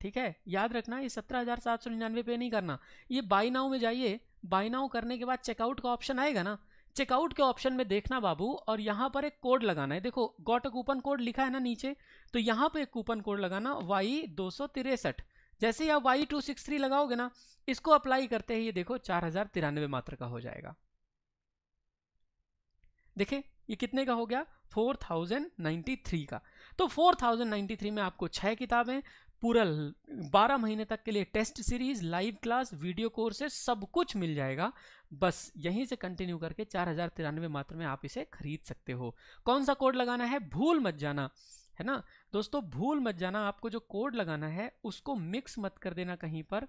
ठीक है, याद रखना, ये 17,799 पे नहीं करना। ये बाई नाउ में जाइए, बाई नाउ करने के बाद चेकआउट का ऑप्शन आएगा ना, चेकआउट के ऑप्शन में देखना बाबू, और यहाँ पर एक कोड लगाना है। देखो गॉट अ कूपन कोड लिखा है ना नीचे, तो यहाँ पे एक कूपन कोड लगाना Y263। जैसे ही आप Y263 लगाओगे ना, इसको अप्लाई करते ही ये देखो 4,093 मात्र का हो जाएगा। देखे ये कितने का हो गया, 4,093 का। तो 4,093 में आपको 6 किताबें, पूरा 12 महीने तक के लिए test series, live class, video courses, सब कुछ मिल जाएगा। बस यहीं से कंटिन्यू करके 4,093 मात्र में आप इसे खरीद सकते हो। कौन सा कोड लगाना है भूल मत जाना, है ना दोस्तों, भूल मत जाना। आपको जो कोड लगाना है उसको मिक्स मत कर देना कहीं पर,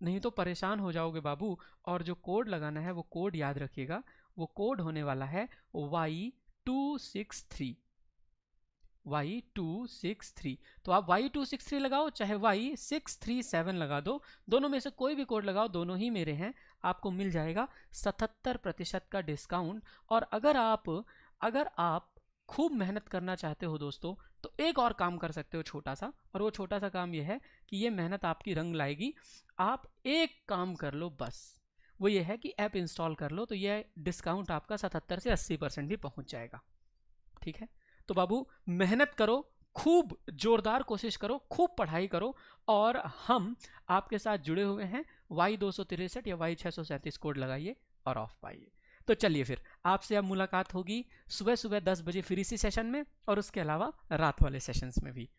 नहीं तो परेशान हो जाओगे बाबू। और जो कोड लगाना है वो कोड याद रखिएगा, वो कोड होने वाला है Y263। Y263। तो आप Y263 लगाओ चाहे Y637 लगा दो, दोनों में से कोई भी कोड लगाओ, दोनों ही मेरे हैं, आपको मिल जाएगा 77% का डिस्काउंट। और अगर आप खूब मेहनत करना चाहते हो दोस्तों, तो एक और काम कर सकते हो छोटा सा, और वो छोटा सा काम ये है कि ये मेहनत आपकी रंग लाएगी। आप एक काम कर लो बस, वो ये है कि ऐप इंस्टॉल कर लो, तो ये डिस्काउंट आपका 77 से 80% भी पहुंच जाएगा। ठीक है, तो बाबू मेहनत करो, खूब जोरदार कोशिश करो, खूब पढ़ाई करो, और हम आपके साथ जुड़े हुए हैं। Y263 या Y637 कोड लगाइए और ऑफ पाइए। तो चलिए फिर आपसे अब मुलाकात होगी सुबह सुबह 10 बजे फ्री सी सेशन में, और उसके अलावा रात वाले सेशंस में भी।